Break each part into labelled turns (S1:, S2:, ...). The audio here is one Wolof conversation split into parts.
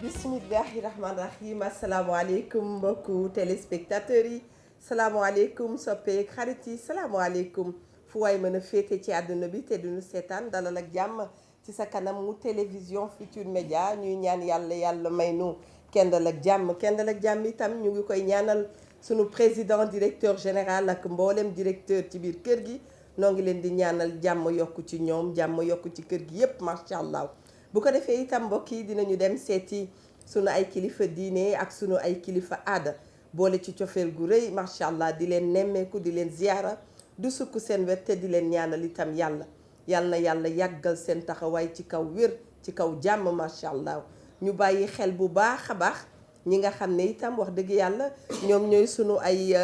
S1: bismillahi rahmaani rahim asalaamaaleykum mbokku téléspectateurs yi salaamaaleykum soppeek xarit yi salaamaaleykum fu waay mën a féete ci àdduna bi te duñu seetaan dalal ak jàmm ci sa kanam mu télévision Futurs Médias ñuy ñaan yàlla may nu kendal ak jàmm itam ñu ngi koy ñaanal sunu président directeur général ak mboolem directeur ci biir kër gi noo ngi leen di ñaanal jàmm yokku ci ñoom jàmm yokku ci kër gi yépp macha allah. bu ko defee itam mbokk yi dinañu dem seeti sunu ay kilifa diine ak sunu ay kilifa aada boole ci cofeel gu rëy macha allah di leen nemmeeku di leen ziyaara du sukk seen wet te di leen ñaanal itam yàlla na yàlla yàggal seen taxawaay ci kaw wér ci kaw jàmm macha allah. ñu bàyyi xel bu baax a baax ñi nga xam ne itam wax dëgg yàlla ñoom ñooy sunu ay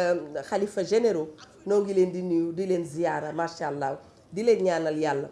S1: xalifa généraux noo ngi leen di nuyu di leen ziyaara macha allah di leen ñaanal yàlla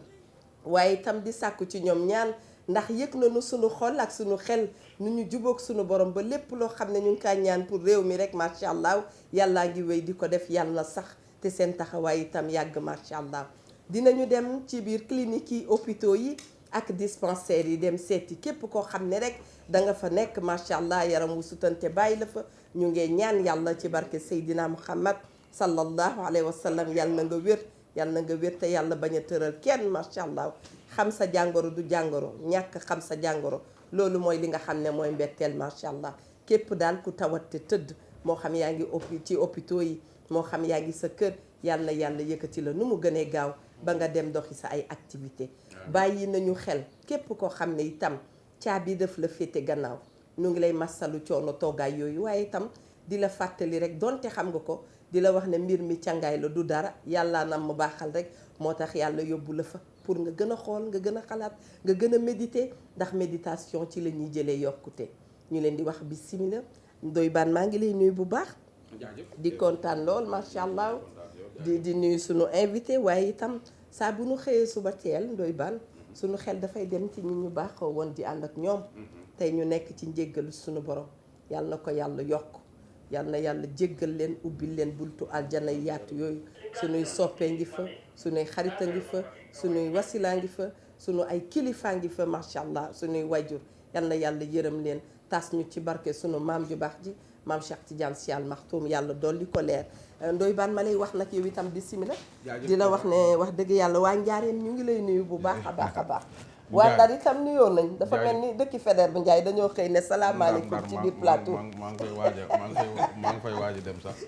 S1: waaye itam di sàkku ci ñoom ñaan. ndax yëg nañu sunu xol ak sunu xel nu ñu jubóog sunu borom ba lépp loo xam ne ñu ngi kaa ñaan pour réew mi rek macha allah yàllaa ngi wéy di ko def yàlla na sax te seen taxawaay itam yàgg macha allah. dinañu dem ci biir clinique yi hôpitaux yi ak dispensaires yi dem seeti képp koo xam ne rek da nga fa nekk macha allah yaram wu sutante bàyyi la fa ñu ngee ñaan yàlla ci barke Seydina Muhammad sallallahu alayhi wa sallam yàlla na nga wér te yàlla bañ a tëral kenn macha allah. xam sa jàngoro du jàngoro ñàkk xam sa jàngoro loolu mooy li nga xam ne mooy mbetteel macha allah képp daal ku tawat te tëdd moo xam yaa ngi ci hôpitaux yi moo xam yaa ngi sa kër yàlla yëkkati la nu mu gënee gaaw ba nga dem doxi sa ay activité bàyyi nañu xel képp koo xam ne itam caabi daf la féete gannaaw nu ngi lay massalu coono toogaay yooyu waaye itam di la fàttali rek donte xam nga ko di la wax ne mbir mi càngaay la du dara yàlla nam mu baaxal rek moo tax yàlla yóbbu la fa pour nga gën a xool nga gën a xalaat nga gën a méditer ndax méditation ci la ñuy jëlee yokkute ñu leen di wax bismillah Ndoye Bane maa ngi lay nuyu bu baax di kontaan lool macha allah di nuyu sunu invité waaye itam saa bu nu xëyee suba teel Ndoye Bane sunu xel dafay dem ci ñi ñu baaxoo woon di ànd ak ñoom tey ñu nekk ci njéggalu sunu borom yàlla na ko yàlla yokk yàlla na yàlla jéggal leen ubbil leen bultu aljana yaatu yooyu sunuy soppee ngi fa sunuy xarita ngi fa sunuy wasilaa ngi fa sunu ay kilifaa ngi fa macha allah sunuy wajur yal na yàlla yërëm leen tas ñu ci barke sunu maam ju baax ji maam Cheikh Tidiane Sy Al Maktoum yàlla dolli ko leer. Ndoye Bane ma lay wax nag yow itam bismillah di la wax ne wax dëgg yàlla waa Njaareem ñu ngi lay nuyu bu baax a baax a baax. waa Ndar itam nuyoo nañ dafa mel ni dëkki Faidherbe bu Ndiaye dañoo xëy ne salaamaaleykum ci biir plateau
S2: maa ngi koy waaj a dem sax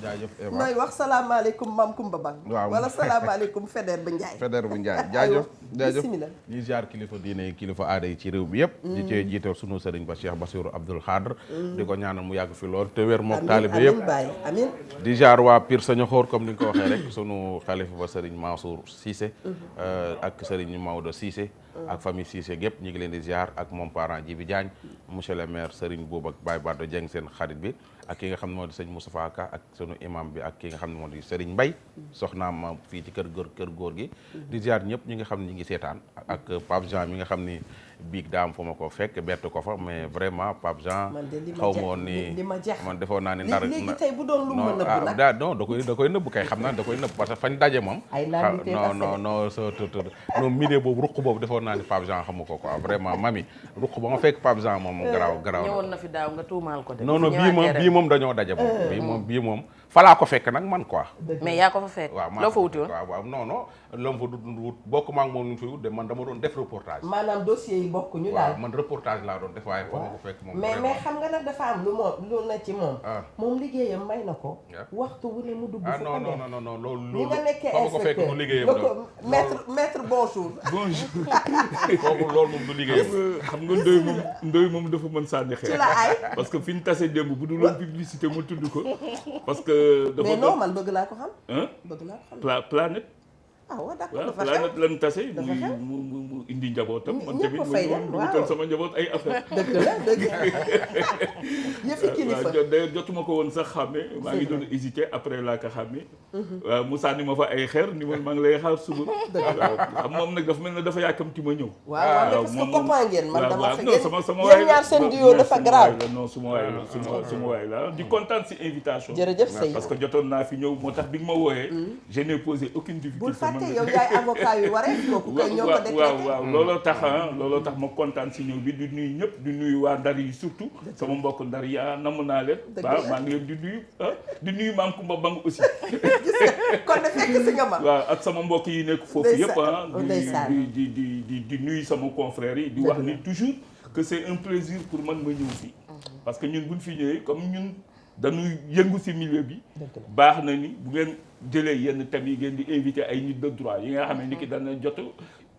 S2: jaajëf Eva
S1: nooy wax salaamaaleykum Mame Koumba Bang
S2: waaw
S1: wala salaamaaleykum Faidherbe bu Ndiaye
S2: Faidherbe bu Ndiaye jaajëf
S1: bismillah
S2: ñi ziar kilifa diine yi kilifa aada yi ci réew bi yëpp di cee jiital sunu sëriñ ba Cheikh Bassirou Abdoul Khadr di ko ñaanal mu yàgg fi lool te wér mook taalibe yëpp
S1: amiin
S2: di ziar waa Pire Sañoxoor comme ni nga ko waxee rek sunu xalifa ba sëriñ Mansour Cissé ak sëriñ Maodo Cissé ak famille Cissé gépp ñu ngi leen di ziar ak moom parent Djibi Diagne monsieur le maire Serigne Boub ak Baye Bado Dieng seen xarit bi ak ki nga xam ne moo di sëñ Moustapha Ka ak sunu imam bi ak ki nga xam ne moo di Serigne Mbaye soxnaam fii ci kër góor gi di ziar ñëpp ñi nga xam ne ñi ngi seetaan ak Pape Jean mi nga xam ni biig daam fa ma ko fekk bett ko fa mais vraiment Pape Jean xaw ma woon ni man defoon naa ni ndar
S1: léegi tey bu doon lu ma nëbb nag
S2: non da koy nëbb kay xam naa da koy nëbb parce que fañ daje moom non milieu boobu ruq boobu defoon naa ni Pape Jean xamu ko quoi vraiment mami ruq ba ma fekk Pape Jean moom garaaw
S3: ñëwoon na fi daaw nga tuumaal ko de
S2: non bii moom dañoo daje moom bii moom falaa ko fekk nag man quoi
S3: mais yaa ko fa fekk
S2: waaw
S3: loo fa wuti woon
S2: waaw non lom fa wut bokk maa ngi moom lu fi wut de man dama doon def reportage
S1: maanaam dossier yi bokkuñu daal
S2: man reportage laa doon def waaye fa ma ko fekk moom
S1: mais xam nga nag dafa am lu na ci moom liggéeyam may na ko waxtu wu ne mu dugg fu ko
S2: non loolu
S1: ni nga nekkee
S2: fa ma ko fekk du liggéeyam
S1: maître bonjour
S2: foofu loolu moom du liggéeyam
S4: xam nga Ndoye moom dafa mën sànni xeer
S1: ci la ay
S4: parce que fi ñu tase démb bu dul woon publicité ma tudd ko parce que dafa
S1: mais non man bëgg naa ko xam
S4: Planète
S1: waaw d'accord dafa
S4: Planète lan tase
S1: dafa xew
S4: mu indi njabootam man
S1: ñëpp
S4: tamit
S1: fay dem
S4: mu wutal sama njaboot ay affaire
S1: dëgg yëfi kilifa
S4: d'ailleurs jotuma ko woon sax xàmme maa ngi doon hésité après laa ko xàmme waaw mu sànni ma fa ay xeer ni man maa ngi lay xaar suba xam moom nag dafa mel ne dafa yàkkamti ma ñëw
S1: waaw parce que copain ngeen man dama fa
S4: non sama waay
S1: ñaar seen duo dafa grave
S4: non suma waay la suma waay la di kontaan si invitation
S1: jërëjëf Sey
S4: parce que jotoon naa fi ñëw moo tax bi nga ma wooyee je n'ai posé aucune difficulté
S1: décrété yow yaay avocat yu waree kooku koy ñoo ko décrété.
S4: waaw looloo tax ma kontaan si ñëw bi di nuyu ñëpp di nuyu waa Ndar yi surtout sama mbokk Ndar yi namm naa leen. waaw maa ngi leen di nuyu maam Kumba Bang aussi.
S1: gis nga kon de fekk si nga ma.
S4: waaw ak sama mbokk yi nekk foofu yëpp
S1: ndeysaan
S4: di nuyu sama confrères yi di wax ni toujours que c'est un plaisir pour man ma ñëw fii parce que ñun buñ fi ñëwee comme ñun dañuy yëngu ci milieu bi baax na ni bu ngeen jëlee yenn thèmes yi ngeen di invité ay nit de droit yi nga xam ne ni ki dana jot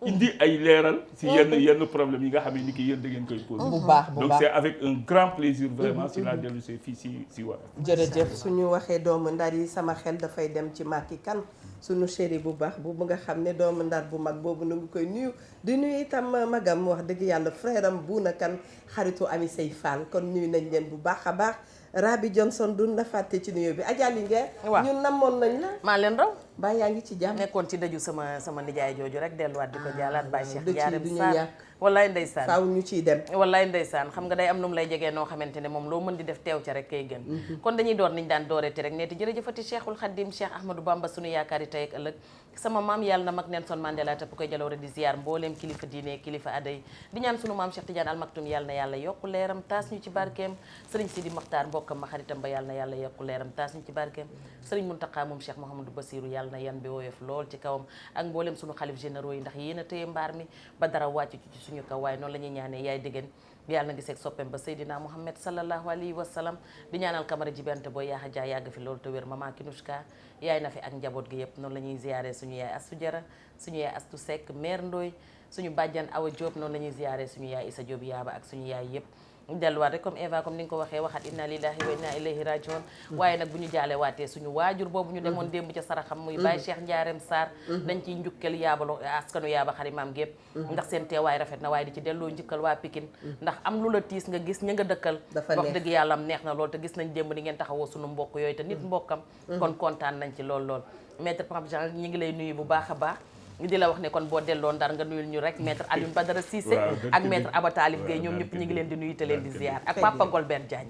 S4: indi ay leeral ci yenn problème yi nga xam ne ni ki yéen da ngeen koy posé
S1: bu baax
S4: donc c'est avec un grand plaisir vraiment si la dellu see fii si war
S1: jërëjëf suñu waxee doomu Ndar yi sama xel dafay dem ci Macky Kane suñu chéri bu baax bu nga xam ne doomu Ndar bu mag boobu nu ngi koy nuyu di nuyu itam magam wax dëgg yàlla frère am Bouna Kane xaritu Ami Sey Fall kon nuyu nañ leen bu baax a baax Rabi Johnson duñ la fàtte ci nuyoo bi Adja Linguère ñun namoon nañ la
S3: maa leen raw
S1: baa yaa ngi ci jàmm
S3: nekkoon ci dëju sama nijaay jooju rek delluwaat di ko jaalaat Baye Cheikh
S1: dëj yi
S3: Diarème
S1: du ñu
S3: Sarr
S1: ñàkk.
S3: wallaay ndeysaan
S1: faaw ñu ciy dem
S3: wallaay ndeysaan xam nga day am nu mu lay jegee noo xamante ne moom loo mën di def teew ca rek kay gën kon dañuy door niñ daan dooreeti rek neeti jërëjëfati Cheikhul Khadim Cheikh Ahmadou Bamba sunu yaakaar yi tey ak ëllëg sama maam yàlla na mag Nelson Mandela tëpp koy jaloore di ziar mbooleem kilifa diine kilifa aday di ñaan sunu maam Cheikh Tidiane Al Maktoum yàlla na yàlla yokku leeram taas ñu ci barkeem sëriñ Sidi Maxtaar mbokkam ma xaritam ba yàlla na yàlla yokku leeram taas ñu ci barkeem sëriñ Muntaqa moom Cheikh Mouhamadou Bassirou yàlla na yan bi woyof lool ci kawam ak mbooleem sunu xalif généraux yi ndax yéen a téye mbaar mi ba dara wàcc ci suñu kaw waaye noonu la ñuy ñaanee yaay diggéen yàlla na giseeg soppeem ba Seydina Muhammad sallallahu alayhi wa sallam di ñaanal Camara jibante booy yaaxa jaa yàgg fi loolu te wér mama Kinushka yaay na fi ak njaboot gi yëpp noonu la ñuy ziyaare suñu yaay Astu Jara suñu yaay Astu Seck mère Ndoy suñu bàjjan Awa Diop noonu la ñuy ziyaare suñu yaay Issa Diop yaaba ak suñu yaay yëpp delluwaat rek comme Eva comme ni nga ko waxee waxaat inna lillahi wa inna ilayhi rajiun waaye nag bu ñu jaale waatee suñu waajur boobu ñu demoon démb ca saraxam muy Baye Cheikh Ndiarème Sarr dañ ciy njukkal yaabalu askanu yaaba xarimaam gépp ndax seen teewaay rafet na waaye di ci delloo njukkal waa Pikine ndax am lu la tiis nga gis ña nga dëkkal wax dëgg yàlla am neex na lool te gis nañ démb ni ngeen taxawoo suñu mbokk yooyu te nit mbokkam kon kontaan nañ ci lool maître Pape Jean ñi ngi lay nuyu bu baax a baax di la wax ne kon boo delloo Ndar nga nuyul ñu rek maître Alioune Badara Cissé ak maître Aba Talib Gueye ñoom ñëpp ñu ngi leen di nuyu te leen di ziar ak Papa Golbert Diagne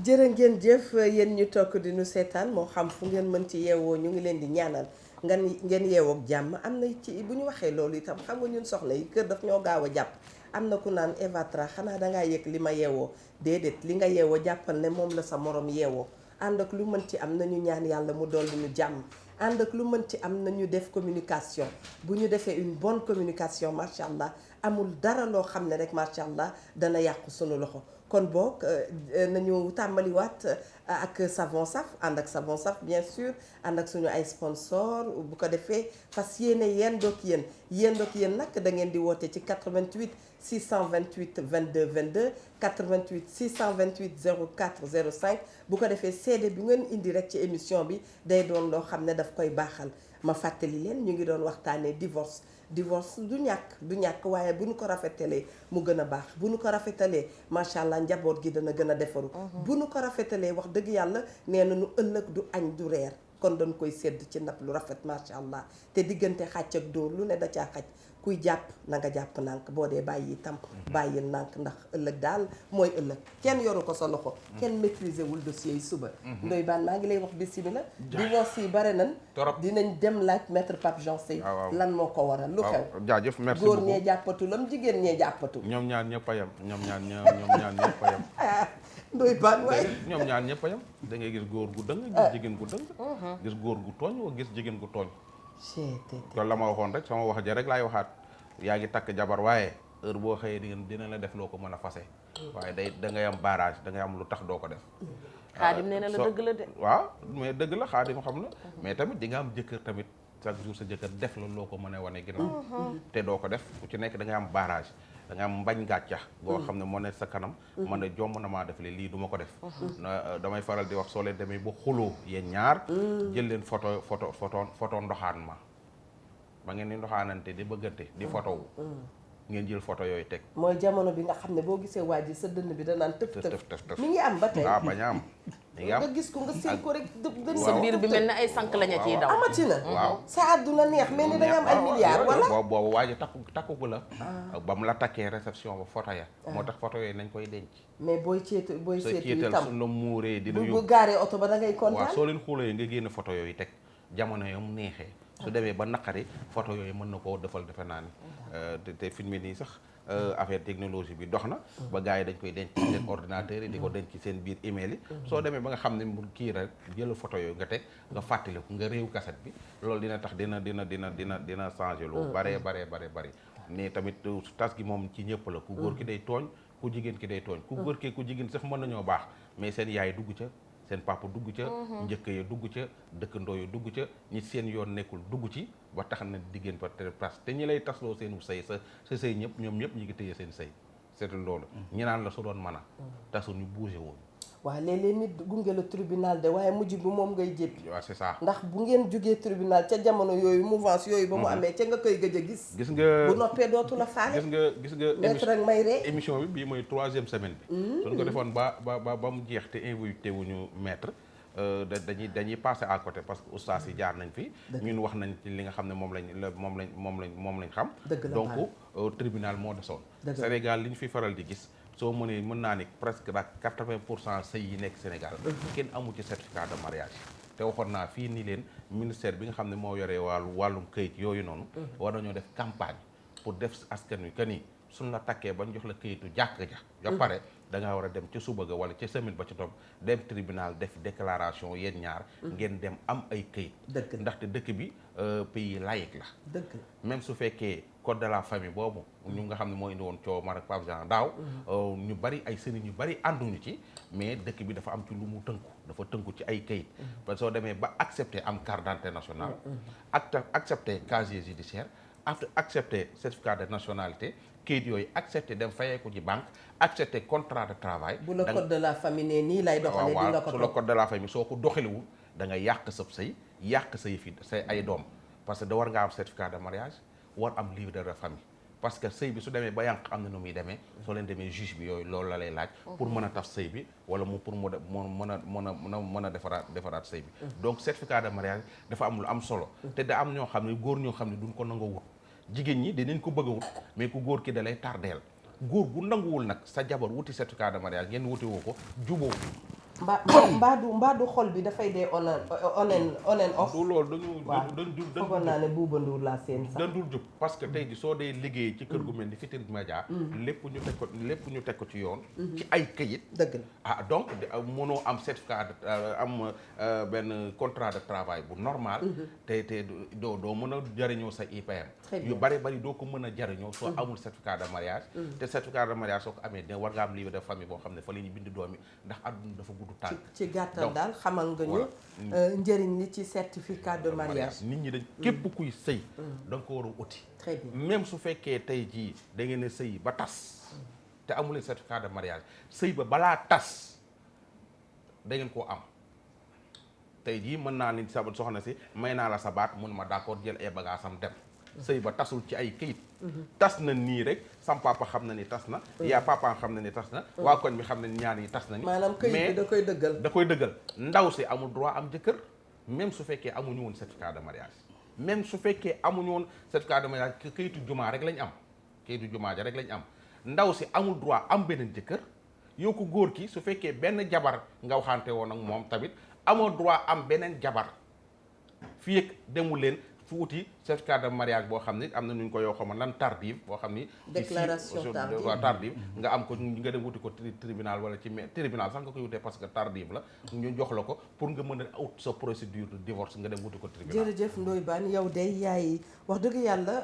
S1: jërë ngeen jëf yéen ñu tokk di ñu seetaan moo xam fu ngeen mën ci yeewoo ñu ngi leen di ñaanal ngeen yeewoog jàmm am na ci bu ñu waxee loolu itam xam nga ñun soxna yi kër daf ñoo gaaw a jàpp am na ku naan Eva Tra xanaa dangaa yëg li ma yeewoo déedéet li nga yeewoo jàppal ne moom la sa morom yeewoo ànd ak lu mën ci am nañu ñaan yàlla mu dolli ñu jàmm ànd ak lu mën ci am nañu def communication bu ñu defee une bonne communication macha allah amul dara loo xam ne rek macha allah dana yàqu sunu loxo kon boog nañu tàmbaliwaat ak savon saf ànd ak savon saf bien sûr ànd ak suñu ay sponsor bu ko defee fas yéene yéen nag da ngeen di woote ci 88 628 22 22 88 628 04 05 bu ko defee seede bi ngeen indi rek ci émission bi day doon loo xam ne daf koy baaxal ma fàttali leen ñu ngi doon waxtaanee divorce du ñàkk waaye bu ñu ko rafetalee mu gën a baax bu ñu ko rafetalee macha allah njaboot gi dana gën a defaru bu ñu ko rafetalee wax dëgg yàlla nee na nu ëllëg du añ du reer kon dañ koy sedd ci ndab lu rafet macha allah te diggante xàcc ak dóor lu ne da caa xaj kuy jàpp na nga jàpp nànk boo dee bàyyi itam bàyyil nànk ndax ëllëg daal mooy ëllëg kenn yoru ko sa loxo kenn maîtriser wul dossier yi suba ndoy baan maa ngi lay wax bismillah divorce yi bare nan dinañ dem laaj maître Pape Jean Sey lan moo ko waral lu xew
S2: jaajëf merci
S1: góor
S2: beaucoup
S1: ñee jàppatulam jigéen ñee jàppatu
S2: ñoom ñaar ñëpp a yem ñoom ñaar ñëpp a yem
S1: ndoy baan waaye
S2: ñoom ñaar ñëpp a yem da ngay gis góor gu dëng gis jigéen gu dëng gis góor gu tooñ wa gis jigéen gu tooñ loolu la ma waxoon rek sama wax ja rek laay waxaat yaa ngi takk jabar waaye heure boo xëyee dina la def loo ko mën a fase waaye da ngay am barrage da ngay am lu tax doo ko def
S3: xaadim nee na la dëgg la de
S2: waaw mais dëgg la xaadim xam na mais tamit di nga am jëkkër tamit chaque jour sa jëkkër def la loo ko mën a wane ginnaaw te doo ko def ku ci nekk da ngay am barrage da nga am mbañ gàccax boo xam ne moo ne sa kanam man ne jomb na maa def lii du ma ko def damay faral di wax soo leen demee ba xuloo yéen ñaar jël leen photo ndoxaan ma ba ngeen di ndoxaanante di bëggante di photo wu ngeen jël photo yooyu teg
S1: mooy jamono bi nga xam ne boo gisee waa ji sa dënn bi danaan tëf mi ngi am ba tey
S2: bañ a am
S1: nga gis ko nga seen ko rek dënn
S3: sa biir bi mel ne ay sànq lañu ciy daw
S1: amati na
S2: waaw
S1: sa àdduna neex mel ni da nga am ay milliards wala
S2: boobu waa ji takku la ba mu la takkee réception ba photo ya moo tax photo yooyu nañ koy denc
S1: mais booy seetu
S2: itam su la muuree di la
S1: bu gaaree oto ba da ngay kontaan
S2: waaw soo leen xoolee nga génn photo yooyu teg jamono yam neexee su demee ba naqari photo yooyu mën na koo defal defe naa ni te film nii sax affaire technologie bi dox na ba gars yi dañ koy denc ci seen ordinateur yi di ko denc ci seen biir email yi soo demee ba nga xam ne mu kii rek jël photo yooyu nga teg nga fàttaliku nga réew cassette bi loolu dina tax dina changer lu bare ne tamit tas gi moom ci ñëpp la ku góor ki day tooñ ku jigéen ki day tooñ ku góor ki ku jigéen sax mën nañoo baax mais seen yaay dugg ca seen papa dugg ca njëkk ya dugg ca dëkkandoo ya dugg ca ñi seen yoon nekkul dugg ci ba tax na diggéen ba place te ñi lay tasloo seenu sëy sa sëy ñëpp ñoom ñëpp ñi ngi téye seen sëy seetul loolu ñi naan la su doon mën a tasu ñu bougé woon
S1: waaw léeg-léeg nit gunge la tribunal de waaye mujj bi moom ngay jéppi
S2: waaw c'est ça
S1: ndax bu ngeen jógee tribunal ca jamono yooyu mouvance yooyu ba mu amee ca nga koy gëj a gis
S2: nga
S1: bu noppee dootu la faale
S2: gis nga
S1: maître rek may ree
S2: émission bi bii mooy 3e semaine bi suñ ko defoon ba mu jeex te invité wuñu maître dañuy passé à côté parce que oustaz yi jaar nañ fi ñun wax nañ ci li nga xam ne moom lañ xam donc tribunal moo desoon Sénégal li ñu fi faral di gis soo mënee mën naa ni presque daal 80% sëy yi nekk Sénégal kenn amu ci certificat de mariage te waxoon naa fii ni leen ministère bi nga xam ne moo yoree wàllum këyit yooyu noonu war nañoo def campagne pour def askan wi que ni suñ la takkee bañ jox la këyitu jàkk ja pare da ngaa war a dem ca suba ga wala ca semaine ba ci topp dem tribunal def déclaration yéen ñaar ngeen dem am ay këyit ndaxte dëkk bi pays laïque la même su fekkee code de la famille boobu ñu nga xam ne moo indi woon coow man ak Pape Jean daaw ñu bari ay sëriñ ñu bari ànduñu ci mais dëkk bi dafa am ci lu mu dafa tënku ci ay këyit parce que soo demee ba accepter am carte d'identité nationale accepter casier judiciaire accepter certificat de nationalité këyit yooyu accepter dem fayeeku ci banque accepter contrat de travail
S1: bu la code de la famille ne nii lay doxalee di nga ko
S2: su la code de la famille soo ko doxalewul da nga yàq sab sëy yàq sa yëfi say ay doom parce que da war nga am certificat de mariage war am livre de famille parce que sëy bi su demee ba yànq am na nu muy demee soo leen demee juge bi yooyu loolu la lay laaj pour mën a taf sëy bi wala mu pour mu mën a defaraat sëy bi donc certificat de mariage dafa am lu am solo te da am ñoo xam ne góor ñoo xam ne duñ ko nangoo wut jigéen ñi dinañ ko bëgg a wut mais ku góor ki da lay tardeel góor gu nanguwul nag sa jabar wuti certificat de mariage ngeen wuti woo ko juboo mbaadu xol bi dafay dee on and off. du loolu dañu
S1: foogoon naa ne Bouba Ndour laa seen sax.
S2: dañ dul jub parce que tey ji soo dee liggéey ci kër gu mel ni Futurs Médias lépp ñu teg ko ci yoon. ci ay këyit.
S1: dëgg la
S2: ah donc mënoo am certificat am benn contrat de travail bu normal. te doo mën a jariñoo sa IPM. yu bari doo ko mën a jariñoo soo amul certificat de mariage. te certificat de mariage soo ko amee dina war nga am livre de famille boo xam ne fa la ñuy bind doom yi ndax àdduna dafa
S1: ci gàttal daal xamal nga ñu njëriñ li ci certificat de mariage
S2: nit ñi dañ képp kuy sëy da nga ko war a uti
S1: très bien
S2: même su fekkee tey jii da ngeen ne sëy ba tas te amuleen certificat de mariage sëy ba balaa tas da ngeen koo am tey jii mën naa ni sa soxna si may naa la sa baat mun ma d'accord jël ay bagages am dem sëy ba tasul ci ay këyit tas na nii rek sam papa xam na ni tas na yaa papa xam na ni tas na waa koñ bi xam na ni ñaar yi tas nañu
S1: maanaam këyit bi da koy dëggal
S2: ndaw si amul droit am jëkkër même su fekkee amuñu woon certificat de mariage même su fekkee amuñu woon certificat de mariage këyitu jumaa rek lañ am këyitu jumaa ja rek lañ am ndaw si amul droit am beneen jëkkër yow ko góor ki su fekkee benn jabar nga waxante woon ak moom tamit amoo droit am beneen jabar fii ak demu leen fu wuti certificat de mariage boo xam ni am na nu ñu ko yoo xam lan tardive boo xam ni
S1: déclaration
S2: tardive nga am ko nga dem wuti ko tribunal wala ci tribunal sax nga koy wutee parce que tardive la ñu jox la ko pour nga mën a out sa procédure de divorce nga dem wuti ko tribunal.
S1: jërëjëf Ndoye Bane yow day yaay wax dëgg yàlla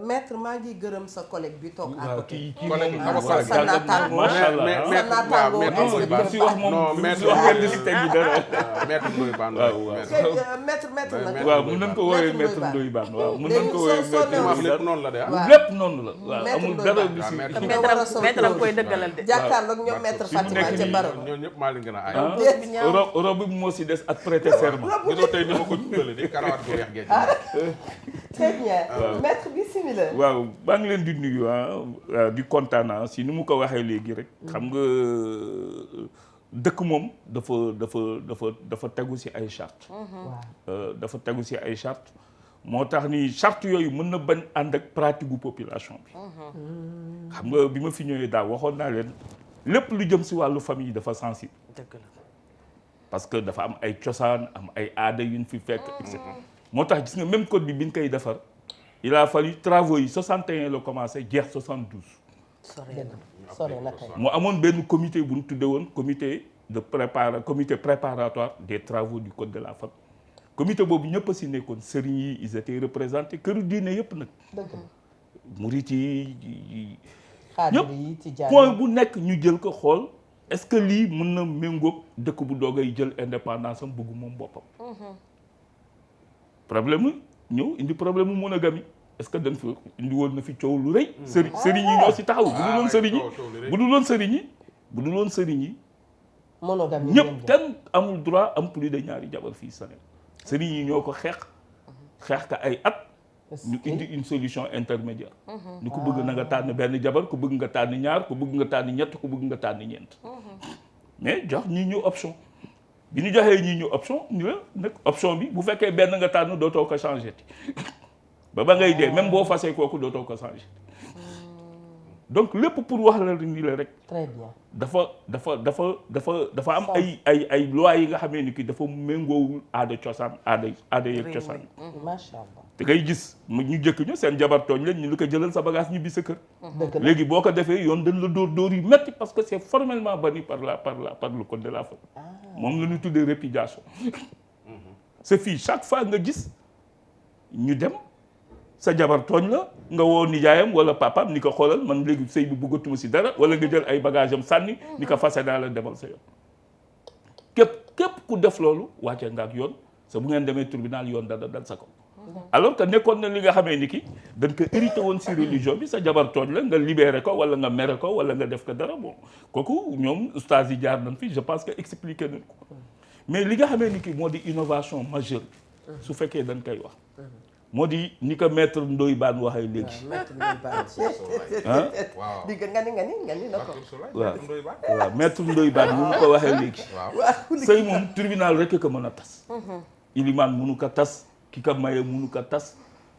S1: maître maa ngi gërëm sa collègue bi toog à côté sa naataango
S4: si wax moom si wax ngeen di si teg dara
S2: maître Ndoye Bane
S1: maître nag
S4: waaw mën nañ ko woowee maître Ndoye Bane waaw mën nañ ko woowee maître
S2: lépp noonu la de
S4: lépp noonu la waaw amul dara bi si
S3: maître am koy dëggalal de
S1: jàkkaarloog ñoom maître Fatima ca baro
S2: ñoo ñëpp maa leen gën a aay
S4: robe bi moo si des ak prêter serment
S2: gisoo tey ni ma ko jugale di karawaat bu weex gee
S1: très bien maître bismillah
S4: waaw maa ngi leen di nuyu di kontaan si ni mu ko waxee léegi rek xam nga dëkk moom dafa tegu ci ay charte dafa tegu ci ay charte moo tax ni charte yooyu mën na bañ ànd ak pratique gu population bi xam nga bi ma fi ñëwee daaw waxoon naa leen lépp lu jëm ci wàllu famille dafa sensible
S3: dëgg la
S4: parce que dafa am ay cosaan am ay aada yuñ fi fekk et cetera moo tax gis nga même code bi ñu koy defar il a fallu travaux yi 61 la commencé jeex 72.
S1: sore na kay.
S4: mu amoon benn comité bu ñu tuddee woon comité préparatoire des travaux du code de la famille. comité boobu ñëpp a si nekkoon sëriñ yi ils étaient représentés këru diine yëpp nag. murit yi
S1: xaadir yi
S4: ñëpp point bu nekk ñu jël ko xool est-ce que lii mën na méngoog dëkk bu doogay jël indépendance am bëgg moom boppam. problème mu ñëw indi problème mu monogamie est-ce que dañ fi indi woon na fi coow lu rëy. sëriñ yi ñoo si taxaw. bu dul woon sëriñ yi.
S1: monogamie
S4: ñëpp kenn amul droit am plus de ñaari jabar fii Sénégal. sëriñ yi ñoo ko xeex ka ay at. ñu indi une solution intermédiaire. ni ku bëgg na nga tànn benn jabar ku bëgg nga tànn ñaar ku bëgg nga tànn ñett ku bëgg nga tànn ñeent. mais jox ñii ñu option. bi ñu joxee ñii ñu option ñu la nag option bi bu fekkee benn nga tànn dootoo ko changé ba ngay dee même boo fasee kooku dootoo ko changé donc lépp pour wax la ni la rek.
S1: très bien.
S4: dafa am ay lois yi nga xamee ni ki dafa méngoowul aada cosaan aada yeeg cosaan.
S1: macha allah.
S4: te ngay gis ñu jëkk ñu seen jabar tooñ leen ñu lu ko jëlal sa bagage ñibbi sa kër. léegi boo ko defee yoon dañ la dóor yu metti parce que c'est formellement banni par le code de la famille. moom la ñu tuddee répudiation. sa fille chaque fois nga gis ñu dem sa jabar tooñ la nga woo nijaayam wala papaam ni ko xoolal man léegi sëy bi bëggatuma si dara wala nga jël ay bagage am sànni ni ko fase naa la demal sa yoon. képp ku def loolu wàcce nga ak yoon sa bu ngeen demee tribunal yoon dal sa ko. alors que nekkoon na li nga xamee ni ki dañ ko hérité woon si religion bi sa jabar tooñ la nga libéré ko wala nga mere ko wala nga def ko dara bon kooku ñoom ustaas yi jaar nañ fi je pense que expliqué nañ ko mais li nga xamee ni ki moo di innovation majeure su fekkee dañ koy wax moo di ni ko maître Ndoye Bane waxee léegi.
S1: maître Ndoye Bane.
S2: waaw
S1: di nga ni na ko.
S4: waaw maître Ndoye Bane mu ko waxee léegi. sëy moom tribunal rek ko mën a tas. ilimaan mënu ko tas. ki ka maye mënu ko tas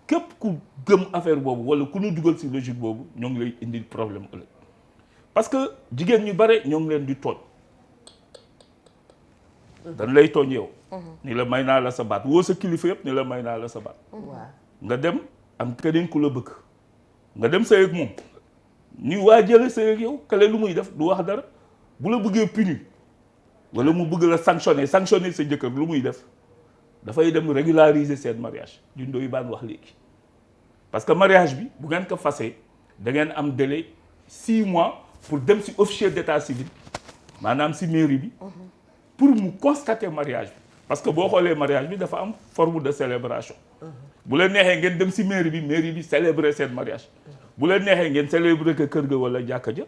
S4: képp ku gëm affaire boobu wala ku ñu dugal ci logique boobu ñoo ngi lay indil problème ëllëg parce que jigéen ñu bare ñoo ngi leen di tooñ dañ lay tooñ yow ni la may naa la sa baat woo sa kilifa yëpp ni la may naa la sa baat nga dem am keneen ku la bëgg nga dem sëy ak moom ni waa jële sëy ak yow kale lu muy def du wax dara bu la bëggee puni wala mu bëgg la sanctionner sa jëkkër lu muy def dafay dem régulariser seen mariage du Ndoye Bane wax léegi parce que mariage bi bu ngeen ko fasee da ngeen am délai 6 mois pour dem ci officier d'état civil maanaam ci mairie bi pour mu constater mariage bi parce que boo xoolee mariage bi dafa am forme de célébration bu la neexee ngeen dem ci mairie bi célébrer seen mariage bu la neexee ngeen célébrer ko kër ga wala jàkka ja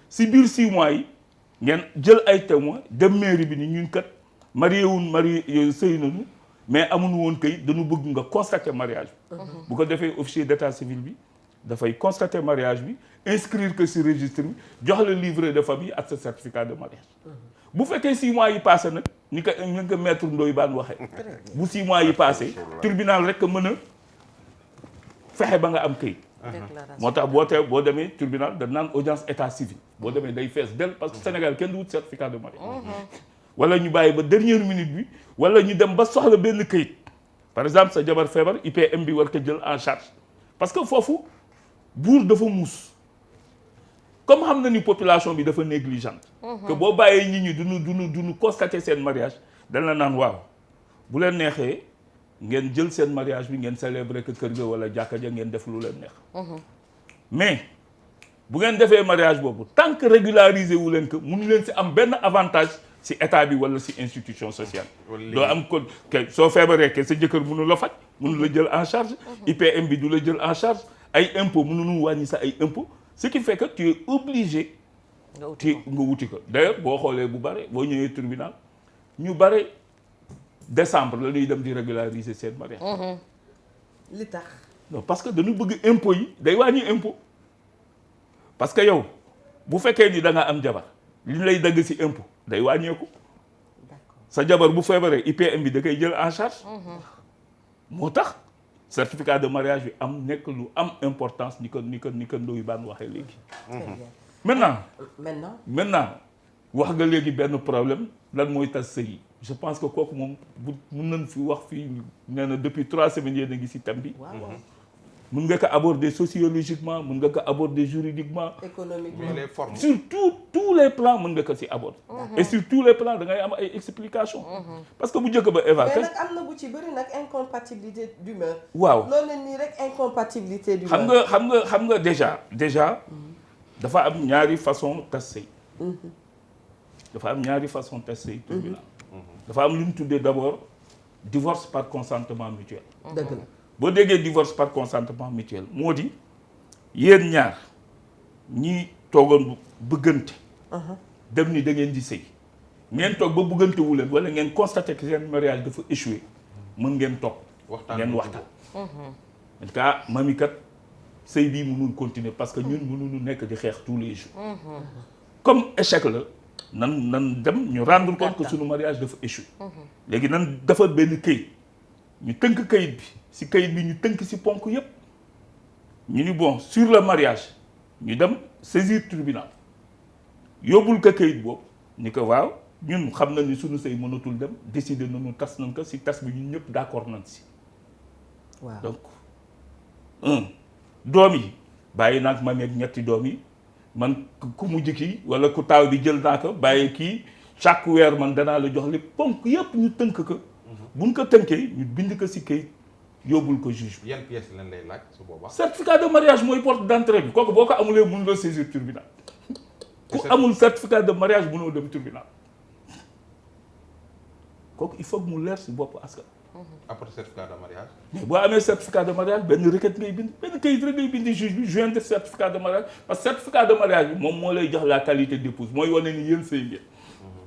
S4: ci biir 6 mois yi ngeen jël ay témoins dem mairie bi ni ñun kat marié sëy nañu mais amuñu woon kayit dañu bëgg nga constater mariage bi bu ko defee officier d'état civil bi dafay constater mariage bi inscrire que ci registre bi jox la livret de famille ak sa certificat de mariage bu fekkee 6 mois yi passé nag ni ko maître Ndoye Bane waxee bu 6 mois yi passé tribunal rek mën a fexe ba nga am kayit moo tax boo demee tribunal da naan audience état civil boo demee day fees del parce que Sénégal kenn du wut certificat de mariage wala ñu bàyyi ba dernière minute bi wala ñu dem ba soxla benn këyit par exemple sa jabar feebar IPM bi war ko jël en charge parce que foofu buur dafa muus comme xam na ni population bi dafa négligente que boo bàyyee nit ñi duñu constater seen mariage dañ la naan waaw bu leen neexee ngeen jël seen mariage bi ngeen célébrer que kër ga wala jàkka ja ngeen def lu leen neex mais bu ngeen defee mariage boobu tant que régulariser wu leen ko mënu leen ci am benn avantage ci état bi wala ci institution sociale doo am ko soo feebaree ke sa jëkkër mënu la faj mënu la jël en charge IPM bi du la jël en charge ay impôt mënuñu wàññi sa ay impôt ce qui fait que tu es obligé nga wuti ko d'ailleurs boo xoolee bu bare boo ñëwee tribunal ñu bare décembre la ñuy dem di régulariser seen mariage
S1: li tax
S4: non parce que dañu bëgg impôt yi day wàññi impôt parce que yow bu fekkee ni da nga am jabar li ñu lay dagg ci impôt day wàññeeku sa jabar bu feebaree IPM bi da koy jël en charge moo tax certificat de mariage bi am nekk lu am importance ni ko Ndoye Bane waxee léegi maintenant wax nga léegi benn problème lan mooy tas sëy yi je pense que kooku moom bu mun nañ fi wax fii nee na depuis 3 semaines yéen a ngi si thème bi. mun nga ko aborder sociologiquement mun nga ko aborder juridiquement.
S1: économiquement
S2: les formes.
S4: sur tous les plans mën nga ko si aborder. et sur tous les plans da ngay am ay explications. parce que bu njëkk ba Eva.
S1: mais nag am na bu ci bëri nag incompatibilité d'humeur.
S4: waaw
S1: loolu la nii rek incompatibilité d'humeur.
S4: xam nga déjà dafa am ñaari façon tas sëy. dafa am ñaari façon tas sëy tribunal. dafa am lu ñu tuddee d'abord divorce par consentement mutuel.
S1: dëgg la.
S4: boo déggee divorce par consentement mutuel moo di yéen ñaar ñi toogoon bëggante dem ni da ngeen di sëy ngeen toog ba bëggante wu leen wala ngeen constaté que seen mariage dafa échoué mën ngeen toog ngeen waxtaan en tout cas mami kat sëy bii mënul continuer parce que ñun mënuñu nekk di xeex tous les jours comme échec la nan dem ñu rendre compte que suñu mariage dafa échoué léegi nan dafa benn këyit ñu tënk kayit bi si kayit bi ñu tënk si ponk yépp ñu ni bon sur le mariage ñu dem saisir tribunal yóbbul ko kayit boobu ni ko waaw ñun xam na ni suñu sëy mënatul dem décider nañu tas nañ ko si tas bi ñun ñëpp d'accord nañ si
S1: waaw
S4: donc doom yi bàyyi naa ko ma meeg ñetti doom yi man ku mujj kii wala ku taaw bi jël naa ko bàyyi kii chaque weer man danaa la jox li ponk yépp ñu tënk ko buñ ko tënkee ñu bind ko si kayit yóbbul ko juge bi.
S2: yan pièces lañ lay laaj su boobaa.
S4: certificat de mariage mooy porte d'entrée bi kooku boo ko amulee mun la saisir tribunal ku amul certificat de mariage mënoo dem tribunal kooku il faut que mu leer si bopp askan.
S2: après certificat de mariage.
S4: mais boo amee certificat de mariage benn requête ngay bind benn kayit rek ngay bind juge bi jointe certificat de mariage parce que certificat de mariage bi moom moo lay jox la qualité d'épouse mooy wane ni yéen sëy ngeen.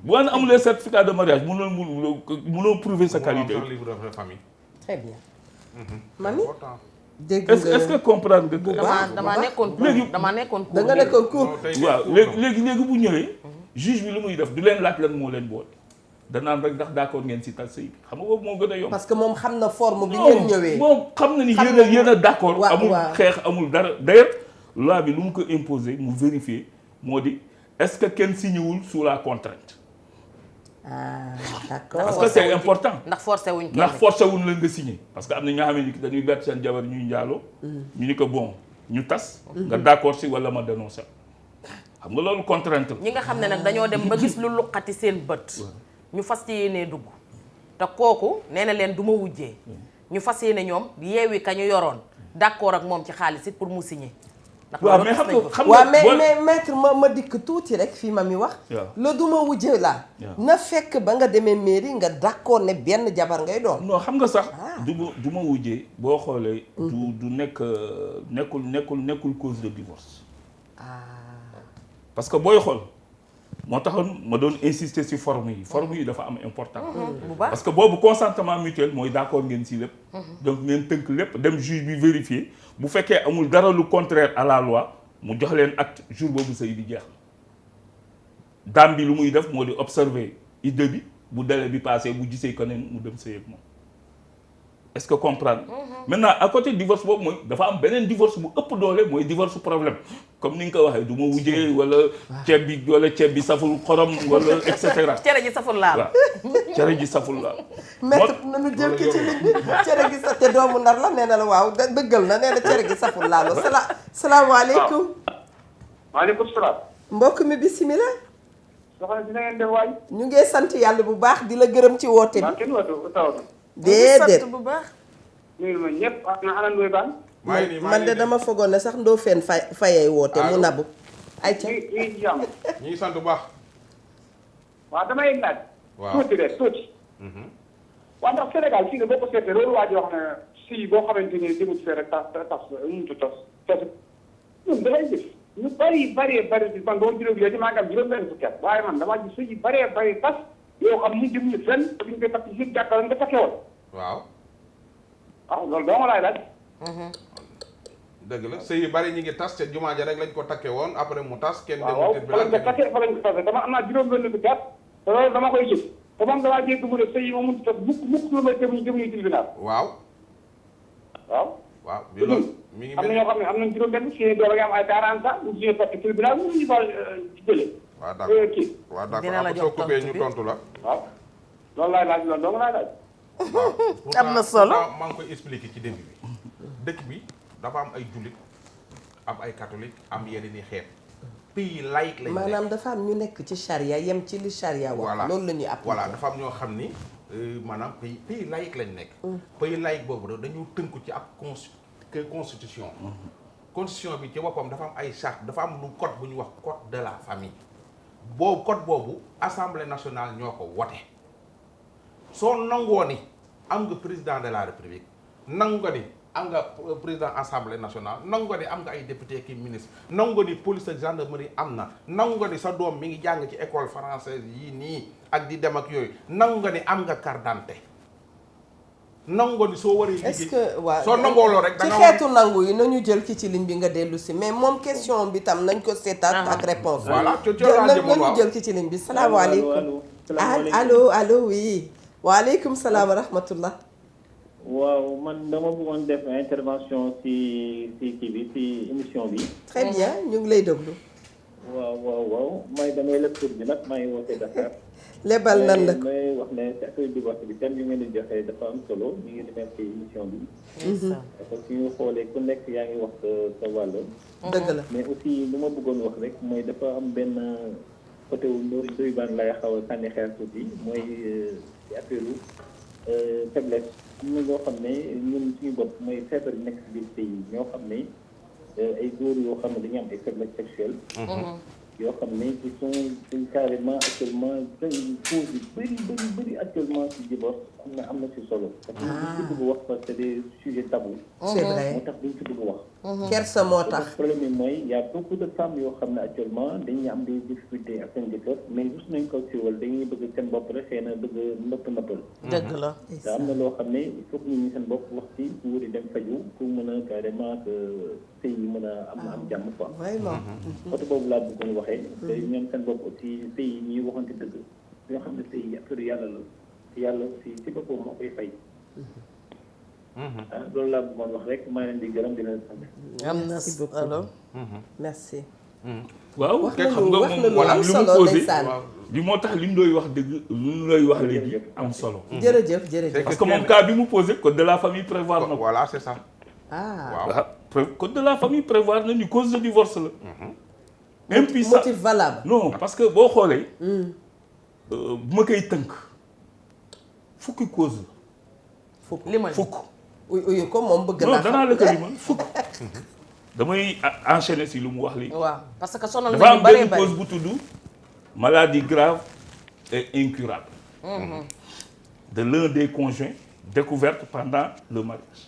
S4: bu ngeen amulee certificat de mariage mënoo prouver sa qualité.
S2: livre de famille.
S1: très bien. mami dégg
S4: est-ce que comprendre nga.
S1: bu baax
S3: damaa nekkoon cours
S1: da nga nekkoon cours.
S4: waaw léegi bu ñëwee. juge bi lu muy def du leen laaj lan moo leen boole. danaan rek ndax d'accord ngeen si tas sëy bi xam nga boobu moo gën a yomb.
S1: parce que moom xam na forme bi ngeen ñëwee.
S4: moom xam na ni yéen a d'accord. amul xeex amul dara d'ailleurs loi bi lu mu ko imposer mu vérifier moo di est-ce que kenn signéwul sous la contrainte.
S1: ah d'accord
S4: parce que c'est important.
S3: ndax forcé wuñ
S4: la nga signé parce que am na ñoo xam ne dañuy bett seen jabar ñuy njaaloo ñu ni ko bon ñu tas. nga d'accord si wala ma dénoncer. xam nga loolu contrainte la.
S3: ñi nga xam ne nag dañoo dem ba gis lu luqati seen bët. ñu fas yéenee dugg. te kooku nee na leen du ma wujjee. ñu fas yéene ñoom yeewi ka ñu yoroon d'accord ak moom ci xaalis it pour mu signer.
S4: waaw mais xam nga
S1: waaw mais maître ma dikk tuuti rek fii ma mi wax. la du ma wujje la na fekk ba nga demee mairie nga d'accord ne benn jabar ngay doon.
S4: non xam nga sax. du ma wujjee boo xoolee. du nekkul cause de divorce. parce que booy xool moo taxoon ma doon insister ci forme yi dafa am important. parce que boobu consentement mutuel mooy d'accord ngeen ci lépp. donc ngeen tënk lépp dem juge bi vérifier bu fekkee amul dara lu contraire à la loi mu jox leen acte jour boobu sëy bi jeex na dame bi lu muy def moo di observer idée bi bu délai bi passé bu gisee ko ne mu dem sëy ak moom est-ce que comprendre. maintenant à côté divorce boobu mooy dafa am beneen divorce bu ëpp doole mooy divorce problème comme ni nga ko waxee du ma wujjee wala ceeb bi saful xorom wala et cetera.
S3: cere ji saful laal.
S4: waaw cere ji saful laal.
S1: maître nañu jël ki ci ligne bi cere gi sax te doomu Ndar la nee na la waaw dëggal na nee na cere gi saful laalo salaamaaleykum.
S5: maaleykum salaam.
S1: mbokk mi bisimilah.
S5: soxna si na ngeen def waay.
S1: ñu ngi sant yàlla bu baax di la gërëm ci woote bi.
S5: waaw kenn woote taw na.
S1: déedéet
S3: sant bu baax.
S5: nuyu ma ñëpp ak na ana Ndoye Bane.
S1: man de dama fogoon ne sax Ndofène fayay woote mu nabu. ayca
S5: ñu ngi ci jàmm.
S2: ñu ngi sant bu baax.
S5: waaw damay laaj.
S2: waaw
S5: tuuti rek tuuti. waaw ndax Sénégal fii nga boo ko seetee loolu waa ji wax ne si boo xamante ni demut fee rek tas ñun dafay gis ñu bari man boo juróom léegi maa ngi am juróom-benn fukki at waaye man damaa gis sëy yu bari tas yoo xam ni jëm ñu fenn te ñu koy takk si jàkkaarloo nga takkee woon.
S2: waaw.
S5: loolu doo ma laay laaj.
S2: dëgg la sëy yu bari ñi ngi tas te jumaa ja rek lañ ko takkee woon après mu tas. kenn
S5: waaw fa lañ ko takkee fa lañ ko tasee dama am naa juróom-benn fukki at te loolu dama koy gis te moom damaa dégg mu ne sëy yi ma mun tas mukk lu may jëmuñu tribunal.
S2: waaw. bi loolu mi ngi
S5: am na ñoo xam ne am nañ juróom-benn si doom nga am ay 40 ans ñu signé porte tribunal mënuñu ko jëlee.
S2: waaw d'accord
S5: kii.
S2: waaw d'accord
S3: dina la
S2: après
S3: jox
S2: soo coupé
S3: tontu
S2: ñu
S3: bi.
S2: tontu la.
S5: waaw. loolu laay laaj loolu dong laay laaj.
S3: am na solo
S2: maa ngi koy expliquer ci début bi dëkk bi dafa am ay jullit am ay catholique am yeneen i xeet pays laïque lañ nekk
S1: maanaam dafa am ñu nekk ci charia yem ci li charia wax.
S2: voilà
S1: loolu la ñuy appliquer.
S2: voilà dafa am ñoo xam ni maanaam pays laïque lañ nekk. pays laïque boobu dañu tënku ci ab constitution. constitution bi ci boppam dafa am ay charte dafa am lu code bu ñuy wax code de la famille. boobu code boobu assemblée nationale ñoo ko wote soo nangoo ni am nga président de la république nangu nga ni am nga président assemblée nationale nangu nga ni am nga ay député ki ministre nangu nga ni police ak gendarmerie am na nangu nga ni sa doom mi ngi jàng ci école française yii nii ak di dem ak yooyu nangu nga ni am nga carte d'identité nangu nga ni soo waree liggéey
S1: est-ce que waaw
S2: soo nangooloo rek da
S1: ci
S2: nga
S1: xeetu nangu yi nañu jël ki ci ligne bi nga dellu si mais moom question bi tam nañ ko seetaat ak réponse
S2: voilà
S1: nañu jël ki ci ligne bi salaamaaleykum allo allo oui waaleykum salaam wa rahmatullah
S6: waaw man dama bëggoon def intervention ci kii bi ci émission bi.
S1: très bien ñu ngi lay déglu.
S6: waaw may damay leb tur bi nag maa ngi woote Dakar.
S1: lebal nan la ko
S6: may wax ne ci affaire divorce bi thème bi ngeen di joxe dafa am solo ñu ngi demee ci émission bi. parce que ñu xoolee ku nekk yaa ngi wax sa wàll.
S1: dëgg la
S6: mais aussi lu ma bëggoon wax rek mooy dafa am benn côté wu Ndoye Bane lay xaw a sànni xeer tuuti mooy ci affaire faiblesse. am na ñoo xam ne ñun suñu bopp mooy feebar yi nekk si biir pays yi ñoo xam ne ay góor yoo xam ne dañu am ay faiblesse sexuelle yoo xam ne ils sont carrément actuellement cause yu bëri actuellement si divorce am na si solo parce que duñ ci bëgg wax parce que c'est des sujets tabous
S1: c'est vrai
S6: moo tax duñ ci bëgg wax
S1: kersa moo tax
S6: problème bi mooy y a beaucoup de femmes yoo xam ne actuellement dañuy am des difficultés ak seen jëkkër mais rus nañ ko siiwal dañuy bëgg seen bopp rek xëy na bëgg nëppal
S3: dëgg la
S6: te am na loo xam ne il faut que nit ñi seen bopp wax ci pour di dem faju pour mën a carrément que sëy yi mën a am jàmm quoi
S1: vraiment
S6: côté boobu laa bëggoon waxee te ñoom seen bopp aussi sëy yi ñuy waxante dëgg ñoo xam ne sëy yi affaire yàlla la yàlla aussi ci boppam moo koy fay loolu laa bëggoon wax rek maa leen di gërëm di leen sant.
S3: am na solo
S1: merci.
S4: waaw
S1: wax
S4: xam
S1: na
S4: nga
S1: lu
S4: moom
S1: am
S4: li mu
S1: solo
S4: posé
S1: ndeysaan.
S4: li moo tax li mu doy wax dëgg li mu doy wax léegi am solo.
S1: jërëjëf jërëjëf.
S4: parce que moom cas bi mu posé code de la famille prévoir na ko.
S2: voilà c'est ça
S1: ah
S2: waaw
S4: code de la famille prévoir na ni cause de divorce la. impuissant
S1: motif valable.
S4: non parce que boo xoolee. bu ma koy tënk fukki cause la.
S3: limal
S4: fukk.
S1: uyu ko moom bëgg
S4: non
S1: naa
S4: danaa la ko limal fukk. damay enchaîner si lu mu wax li
S3: waaw parce que sonal
S4: dafa
S3: nañu
S4: am
S3: bëree
S4: benn
S3: bëri
S4: cause bu tudd maladie grave et incurable de l'un des conjoints découverte pendant le mariage.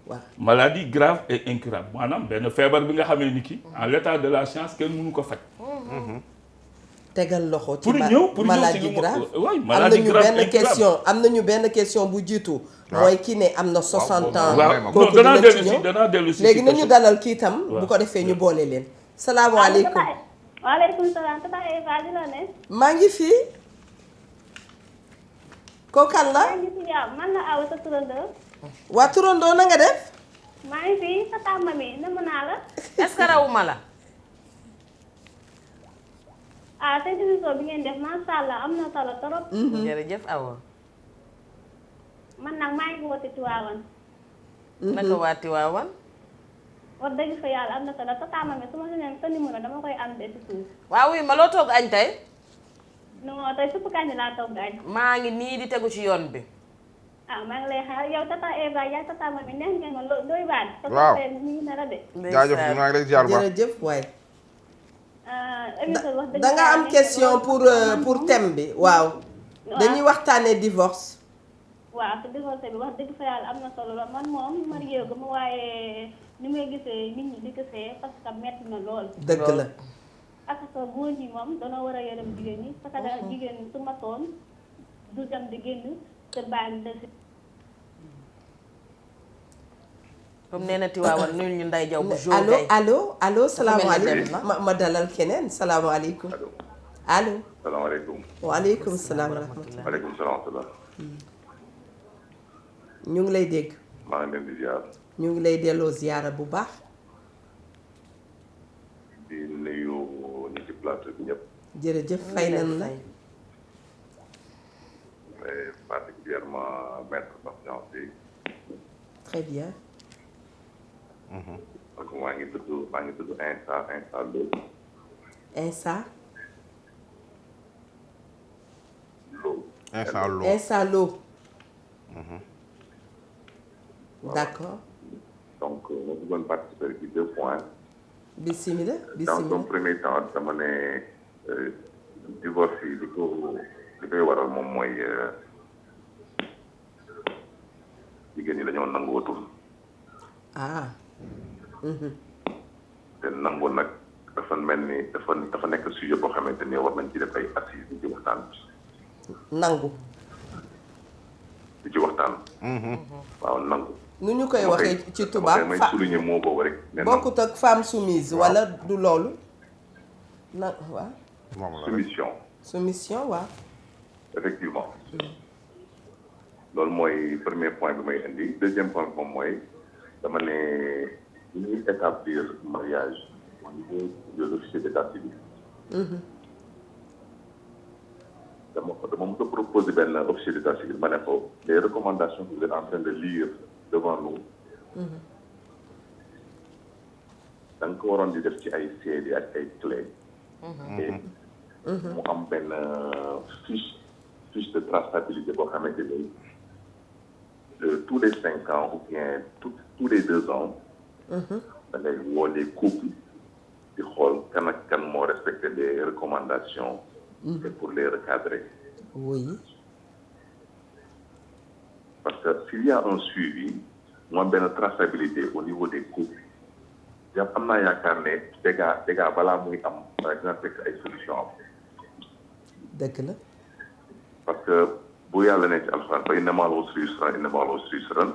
S1: waaw
S4: maladie grave et incurable maanaam benn feebar bi nga xamee ni ki en l'état de la science kenn mënu ko faj.
S1: tegal loxo ci
S4: pour ñëw si
S1: maladie
S4: lu
S1: grave
S4: oui
S1: am
S4: maladie
S1: nañu
S4: grave
S1: benn question am nañu benn question bu jiitu mooy kii ne am na 60 ans
S4: waaw
S1: kooku
S4: danaa
S1: dina ci
S4: dellu si
S1: ñëw
S4: danaa dellu si
S1: léegi
S4: si
S1: nañu
S4: question.
S1: dalal kii tam bu ko defee ñu boole leen salaamaaleykum
S7: waaleykum salaam tata Eva di la ne.
S1: maa ngi fii kookan la
S7: maa ngi si jàmm man la Awa sa turandoo.
S1: waa turandoo na nga def
S7: maa ngi fi sa tàmma mi nëmm naa la.
S3: est-ce que rawuma la
S7: ah seen émission bi ngeen def macha allah am na solo trop.
S3: jërëjëf Awa
S7: man nag maa ngi woote Tiwaawan.
S3: naka waa Tiwaawan
S7: wax dëgg fa yàlla am na solo sa tàmma mi su ma sañoon sa numéro dama koy am de si suuf.
S3: waaw oui ma loo toog añ tey
S7: non tey suppu kañ laa toog añ.
S3: maa ngi nii di tegu ci yoon bi
S7: ah maa ngi lay xaar yow tata Eva yaay sa tàmma mi neex ngeen ma Ndoye Bane.
S2: waaw
S7: sa mi ngi ne la de.
S2: jaajëf ñu ngi lay ziar bu baax
S1: jërëjëf waay
S7: émission bi wax dëgg
S1: da nga am
S7: yàlla
S1: question
S7: neex na
S1: pour
S7: lool.
S1: pour thème bi waaw dañuy waxtaanee divorce
S7: waaw te divorce bi wax dëgg fa yàlla am na solo la man moom marié gu ma waaye ni may gisee nit ñi di gisee parce que metti na lool.
S1: dëgg la
S7: ak sa góor ñi moom danoo war a yërëm jigéen ñi parce que daal jigéen su matoon du dem di génn te bàyyi des.
S3: comme nee na Tiwaawan nuyul ñu Nday Jaw bu jour
S1: allo
S3: gay
S1: allo allo
S3: Dafa mel ni
S1: salaamaaleykum
S3: dem na.
S1: ma dalal keneen salaamaaleykum allo
S8: salaamaaleykum.
S1: waaleykum salaam wa rahmatulah
S8: maaleykum salaam wa rahmatulah.
S1: ñu ngi lay dégg
S8: maa ngi leen di ziar
S1: ñu ngi lay delloo ziyaara bu baax
S8: di nuyu ñi ci plateau bi ñëpp.
S1: jërëjëf fay nañ la.
S8: mais particulièrement maître Patience bi.
S1: très bien.
S8: donc maa ngi tudd Insa Lo.
S1: Insa.
S8: Lo.
S1: Insa Lo. D'accord.
S8: donc ma bëggoon participer ci 2 points.
S1: bismillah.
S8: dans un premier temps dama ne divorce yi li koy waral moom mooy jigéen ñi dañoo nangootul. te nangu nag dafa mel ni dafa nekk sujet boo xamante ni war nañ ci def ay assises di ci waxtaan.
S1: nangu.
S8: di ci waxtaan. waaw nangu.
S1: nu ñu koy waxee ci tubaab
S8: may souligner moo boobu rek.
S1: bokkut ak femme soumise. wala du loolu. waaw. soumission waaw.
S8: effectivement. loolu mooy premier point bi may indi deuxième point bi moom mooy dama ne ñuy établir mariage au niveau de l'officier d'état civil. dama mos a proposer benn officier d'état civil ma ne ko les recommandations que vous êtes en train de lire devant nous. da nga ko waroon di def ci ay CD ak ay clé. mu am benn fiche de traçabilité boo xamante ni tous les 5 ans ou bien tous les 2 ans. da ngay woo les couples di xool kan ak kan moo respecté les recommandations. et pour les recadrer.
S1: oui.
S8: parce que s'il y a un suivi mu am benn traçabilité au niveau des couples jàpp am naa yaakaar ne dégâts balaa muy am dina fekk ay solution am.
S1: dëgg la.
S8: parce que bu yàlla ne ci alxuraan fa inna ma'al usri yusran inna ma'al usri yusran.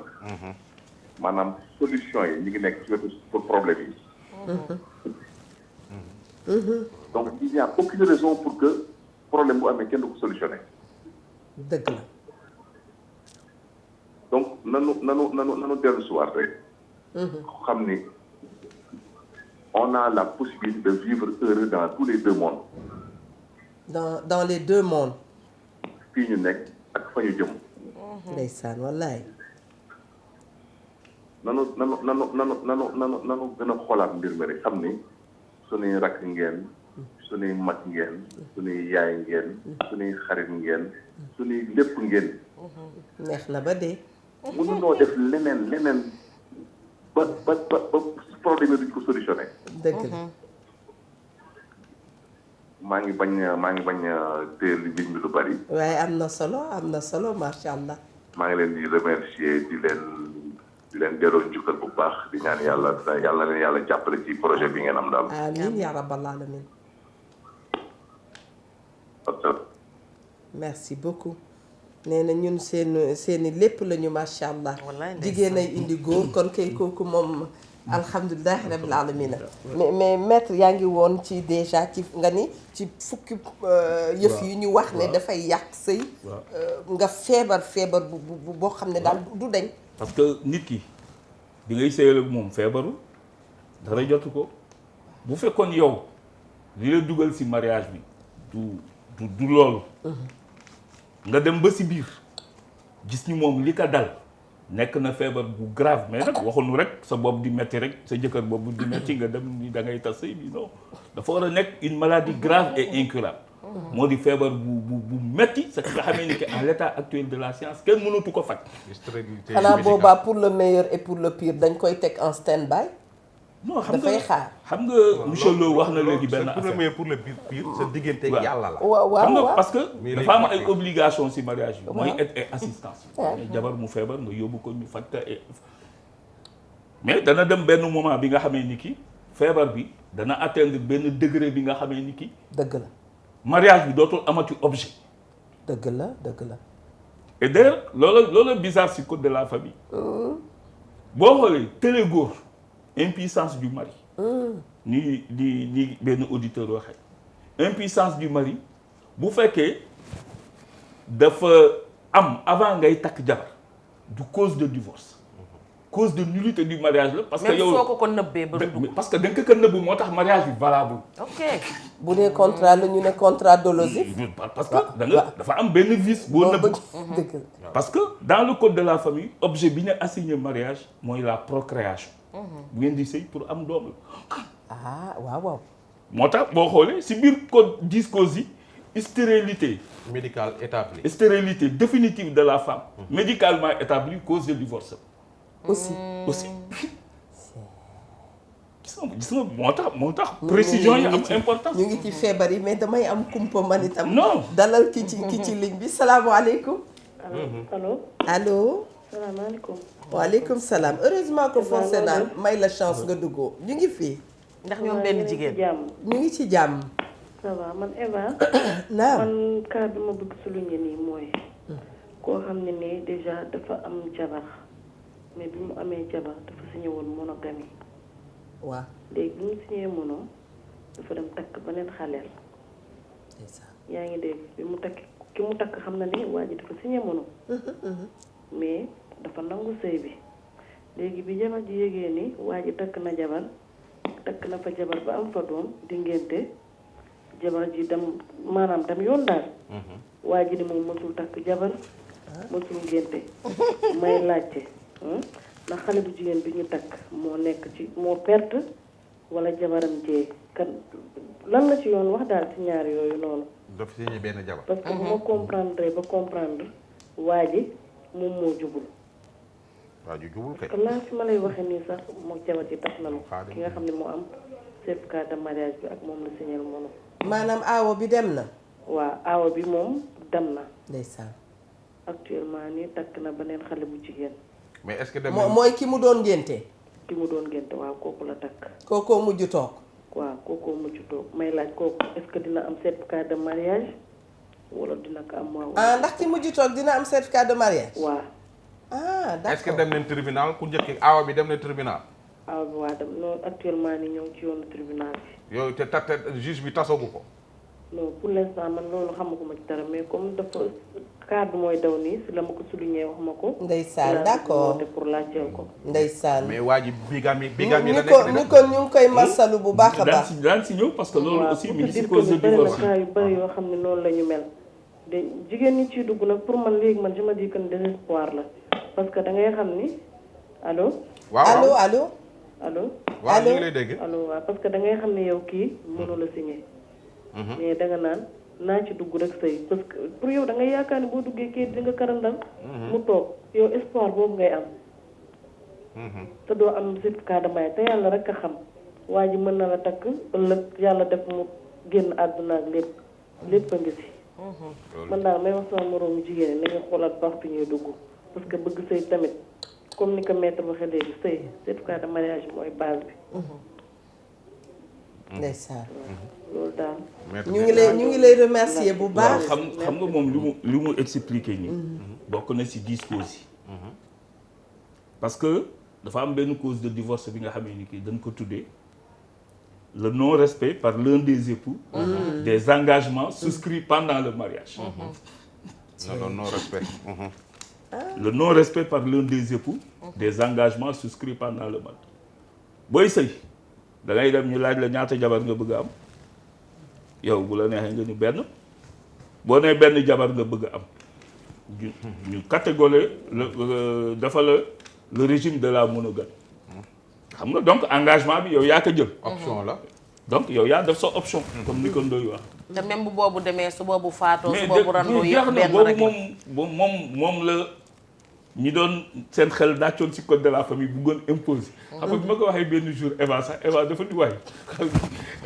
S8: maanaam solution yi ñu ngi nekk ci wetu pour problème yi. donc il n'y a aucune raison pour que problème bu amee kenn du ko solutionné.
S1: dëgg la.
S8: donc nanu dellu si waat rek. xam ni on a la possibilité de vivre heureux dans tous les 2 mondes.
S1: dans les 2 mondes.
S8: fii ñu nekk ak fa ñu jëm.
S1: ndeysaan wallaay.
S8: nanu gën a xoolaat mbir mi rek xam ni suñuy rakk ngeen suñuy mag ngeen suñuy yaay ngeen suñuy xarit ngeen suñuy lépp ngeen.
S1: neex na ba dee.
S8: mënunoo def leneen ba problème yi duñ ko solutionné.
S1: dëgg la.
S8: maa ngi bañ téye li mbir mi lu bari.
S1: waaye am na solo macha allah.
S8: maa ngi leen di remercier di leen delloo njukkal bu baax di ñaan yàlla leen yàlla jàppale ci projet bi ngeen am daal.
S1: amiin yaa rabbal alamin. merci beaucoup. nee na ñun seeni lépp lañu macha allah. jigéen ay indi góor kon kay kooku moom alhamdulilah rabbil alamin. mais maître yaa ngi woon ci déjà ci nga ni ci fukki yëf yi ñu wax ne dafay yàq sëy. nga feebar bu boo xam ne daal du dañ.
S4: parce que nit ki bi ngay sëyal ak moom feebaru dara jotu ko bu fekkoon yow li la dugal ci mariage bi du loolu. nga dem ba ci biir gis ni moom li ko dal nekk na feebar bu grave mais nag waxuñu rek sa bopp di metti rek sa jëkkër bopp di metti nga dem ni da ngay tas sëy bi non dafa war a nekk une maladie grave et incurable. moo di feebar bu metti sa nga xamee ni que à l'état actuel de la science kenn mënatu ko faj.
S1: xanaa boobaa pour le meilleur et pour le pire dañ koy teg en stand-by.
S4: non xam
S1: dafay xaar.
S4: xam nga monsieur Lo wax na léegi benn affaire
S2: pour le meilleur pour le pire sa diggante ak yàlla la.
S1: waaw
S4: xam nga parce que dafa am ay obligation ci mariage bi. mooy aide et assistance. mais jabar mu feebar nga yóbbu ko ñu faj ko mais dana dem benn moment bi nga xamee ni ki feebar bi dana atteindre benn degré bi nga xamee ni ki.
S1: dëgg la.
S4: mariage bi dootul amati objet.
S1: dëgg la.
S4: et d'ailleurs loolu bizarre ci code de la famille. boo xoolee télé góor impuissance du mari. ni benn auditeur waxee. impuissance du mari bu fekkee dafa am avant ngay takk jabar du cause de divorce. cause de nullité du mariage la. parce que
S3: même
S4: yow
S3: soo ko nëbbee ba du dugg.
S4: parce que da nga ko nëbb moo tax mariage bi valable.
S3: ok.
S1: bu dee contrat la ñu ne contrat dolosif.
S4: parce que dafa am benn vice boo nëbb.
S1: dëgg la.
S4: parce que dans le code de la famille objet bi ñu assigné mariage mooy la procréation. bu ngeen di sëy pour am doom la.
S1: ah waaw.
S4: moo tax boo xoolee si biir code 10 causes yi stérilité.
S2: médical établi.
S4: Stérilité définitive de la femme. Médicalement établie cause de divorce.
S1: aussi.
S4: gis nga moo tax précision yi am importance.
S1: ñu ngi ci feebar yi mais damay am kumpa man itam.
S4: non
S1: dalal ki ci ligne bi salaamaaleykum.
S7: allo.
S1: allo.
S7: salaamaaleykum.
S1: waaleykum salaam heureusement que foncé naan may la chance nga duggoo ñu ngi fii.
S3: ndax ñoom benn jigéen.
S1: ñu ngi ci jàmm.
S7: ça va man Eva.
S1: naam
S7: man cas bi ma bëgg souligner nii mooy. koo xam ne nii déjà dafa am jabar mais bi mu amee jabar dafa signé woon monogamie.
S1: waaw.
S7: léegi bi mu signé mono dafa dem takk beneen xaleel. yaa ngi dégg bi mu takk ki mu takk xam na ne waa ji dafa signé mono. mais dafa nangu sëy bi léegi bi jabar ji yégee ni waa ji takk na fa jabar ba am fa doom di ngénte jabar ji dem maanaam dem yoon daal. waa ji ni moom mësul takk jabar mësul ngénte may laajte ndax xale bu jigéen bi ñu takk moo perte wala jabaram jee kan lan la ci yoon wax daal ci ñaar yooyu noonu.
S2: daf signé benn jabar.
S7: parce que bu ma comprendre waa ji moom moo jubul.
S2: waa ji jubul kay.
S7: parce que laa fi ma lay waxee nii sax moom jabar ji tax na ki nga xam ne moo am certificat de mariage bi ak moom la signé moom.
S1: maanaam aawo bi dem na.
S7: waaw aawo bi moom dem na.
S1: ndeysaan.
S7: actuellement nii takk na beneen xale bu jigéen.
S2: mais est-ce que dem
S1: mooy ki mu doon ngénte.
S7: ki mu doon ngénte waaw kooku la takk.
S1: kookoo mujj toog.
S7: waaw kookoo mujj toog may laaj kooku est-ce que dina am certificat de mariage wala dina ko am waaw.
S1: ndax ki mujj toog dina am certificat de mariage.
S7: waaw.
S1: D'accord.
S2: est-ce que dem nañ tribunal ku njëkk aawa bi dem na tribunal.
S7: aawa bi waa dem non actuellement nii ñoo ngi ci yoonu tribunal bi.
S2: yooyu te juge bi tasagu ko.
S7: non pour l'instant man loolu xamaguma ci dara mais comme dafa cadre mooy daw nii si la ma ko souligné wax ma ko.
S1: ndeysaan d'accord
S7: pour laajteel ko.
S1: ndeysaan.
S2: mais waa ji bigami la nekk
S1: ñu ngi koy masalu bu baax a baax.
S4: daan si ñëw parce que loolu aussi mi ngi si
S7: pour
S4: cause de divorce.
S7: cas yu bëri yoo xam ne noonu la ñu mel. de jigéen ñi ciy dugg nag pour man léegi man je me dis que désespoir la parce que da ngay xam ni allo.
S2: waaw
S1: allo.
S2: waaw ñu ngi lay dégg.
S7: allo waaw parce que da ngay xam ne yow kii mënu la signé. mais da nga naa ci dugg rek sëy parce que pour yow da ngay yaakaar ni boo duggee kii di nga karandal mu toog yow espoir boobu ngay am. te doo am certificat de mariage te yàlla rek a xam waa ji mën na la takk ëllëg yàlla def mu génn àdduna ak lépp a ngi si. man daal may wax sama moroomu jigéen ñi nañu xoolaat baax fi ñuy dugg parce que bëgg sëy tamit comme ni ko maître waxee léegi sëy certificat de mariage mooy base bi.
S1: ndeysaan.
S7: loolu daal.
S1: ñu ngi lay remercier bu baax.
S4: xam nga moom li mu expliqué nii. bokk na si 10 causes yi. parce que dafa am benn cause de divorce bi nga xamee ni kii dañ ko tuddee le non-respect par l'un des époux des engagements souscrits pendant le mariage.
S2: le non-respect.
S4: le non-respect par l'un des époux des engagements souscrits pendant le mariage. booy sëy da ngay dem ñu laaj la ñaata jabar nga bëgg a am yow bu la neexee nga ni benn boo nee benn jabar nga bëgg a am ñu catégorie dafa le régime de la monogamie xam nga donc engagement bi yow yaa ko jël.
S2: option la.
S4: donc yow yaa def sa option. comme ni ko Ndoye wax.
S3: te même bu boobu demee su boobu faatoo su boobu randoo yëpp benn rek
S4: moom la ñi doon seen xel dàccoon ci code de la famille bëggoon imposer. xam nga bi ma ko waxee benn jour Eva sax Eva dafa di waay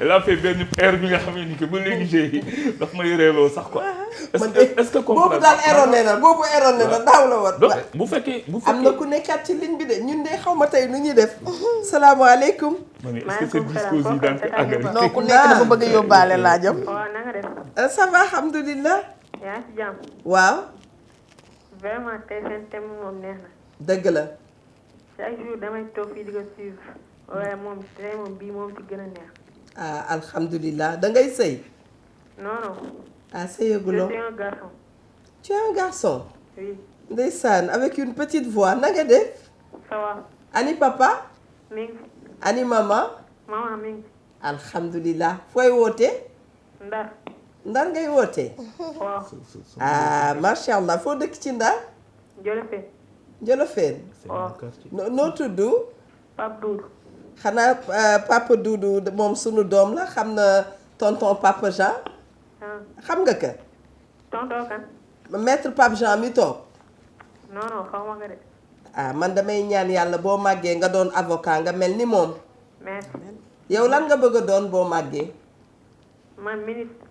S4: elle a fait benn erreur bi nga xamee ni que ba léegi j'ai daf may reeloo sax quoi. est-ce que
S1: boobu daal erroné na daaw la war.
S4: donc bu fekkee
S1: am na ku nekkaat ci ligne bi de ñun de xaw ma tey nu ñuy def. salaamaaleykum.
S4: ma ne est-ce que cette discours yi daan ko àggali.
S3: non ku nekk dafa bëgg a yóbbaale laajam.
S7: waaw na nga def.
S1: ça va alhamdulilah.
S7: yaa ngi ci jàmm.
S1: waaw.
S7: vraiment tey seen thème moom neex na.
S1: dëgg la.
S7: chaque jour damay toog fii di ko suivre waaye moom tey moom bii moom ci gën a neex.
S1: alhamdulilah da ngay sëy.
S7: non.
S1: sëyaguloo.
S7: je suis un garçon.
S1: tu es un garçon.
S7: oui.
S1: ndeysaan avec une petite voix na nga def.
S9: ça va.
S1: ani papa.
S9: mi ngi.
S1: ani mama.
S9: maman mi ngi.
S1: alhamdulilah fooy woote.
S9: Ndar.
S1: Ndar ngay woote.
S9: waaw.
S1: ah macha allah foo dëkk ci Ndar.
S9: Jolofeen.
S1: Jolofeen.
S9: waaw.
S1: noo tudd.
S9: Pape Doudou.
S1: xanaa papa Doudou moom sunu doom la xam na tonton papa Jean. xam nga ka.
S9: tonton kan.
S1: maître Pape Jean mi toog.
S9: non non xaw ma nga de.
S1: ah man damay ñaan yàlla boo màggee nga doon avocat nga mel ni moom.
S9: merci.
S1: yow lan nga bëgg a doon boo màggee.
S9: man ministre.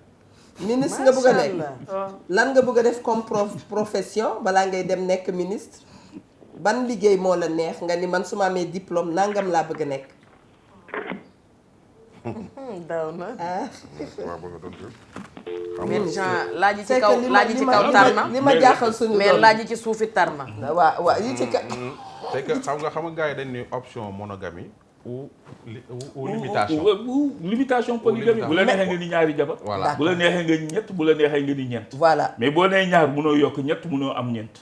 S1: ministre nga bëgg a nekk.
S9: waaw.
S1: lan nga bëgg a def comme profession balaa ngay dem nekk ministre. ban liggéey moo la neex nga ni man su ma amee diplôme nangam laa bëgg a nekk.
S3: daw na.
S2: mais
S3: Jean laaj ci kaw laaj ci kaw tarma
S1: li ma jaaxal suñu
S3: mais laaj ci suufi tarma.
S1: waaw yi ci ka.
S2: c'est que xam nga gars yi dañ ni option monogamie ou limitation.
S4: ou limitation polygamie bu la neexee nga ni ñaari jabar.
S2: voilà
S4: bu la neexee nga ni ñett bu la neexee nga ni ñeent.
S1: voilà
S4: mais boo nee ñaar munoo yokk ñett munoo am ñeent.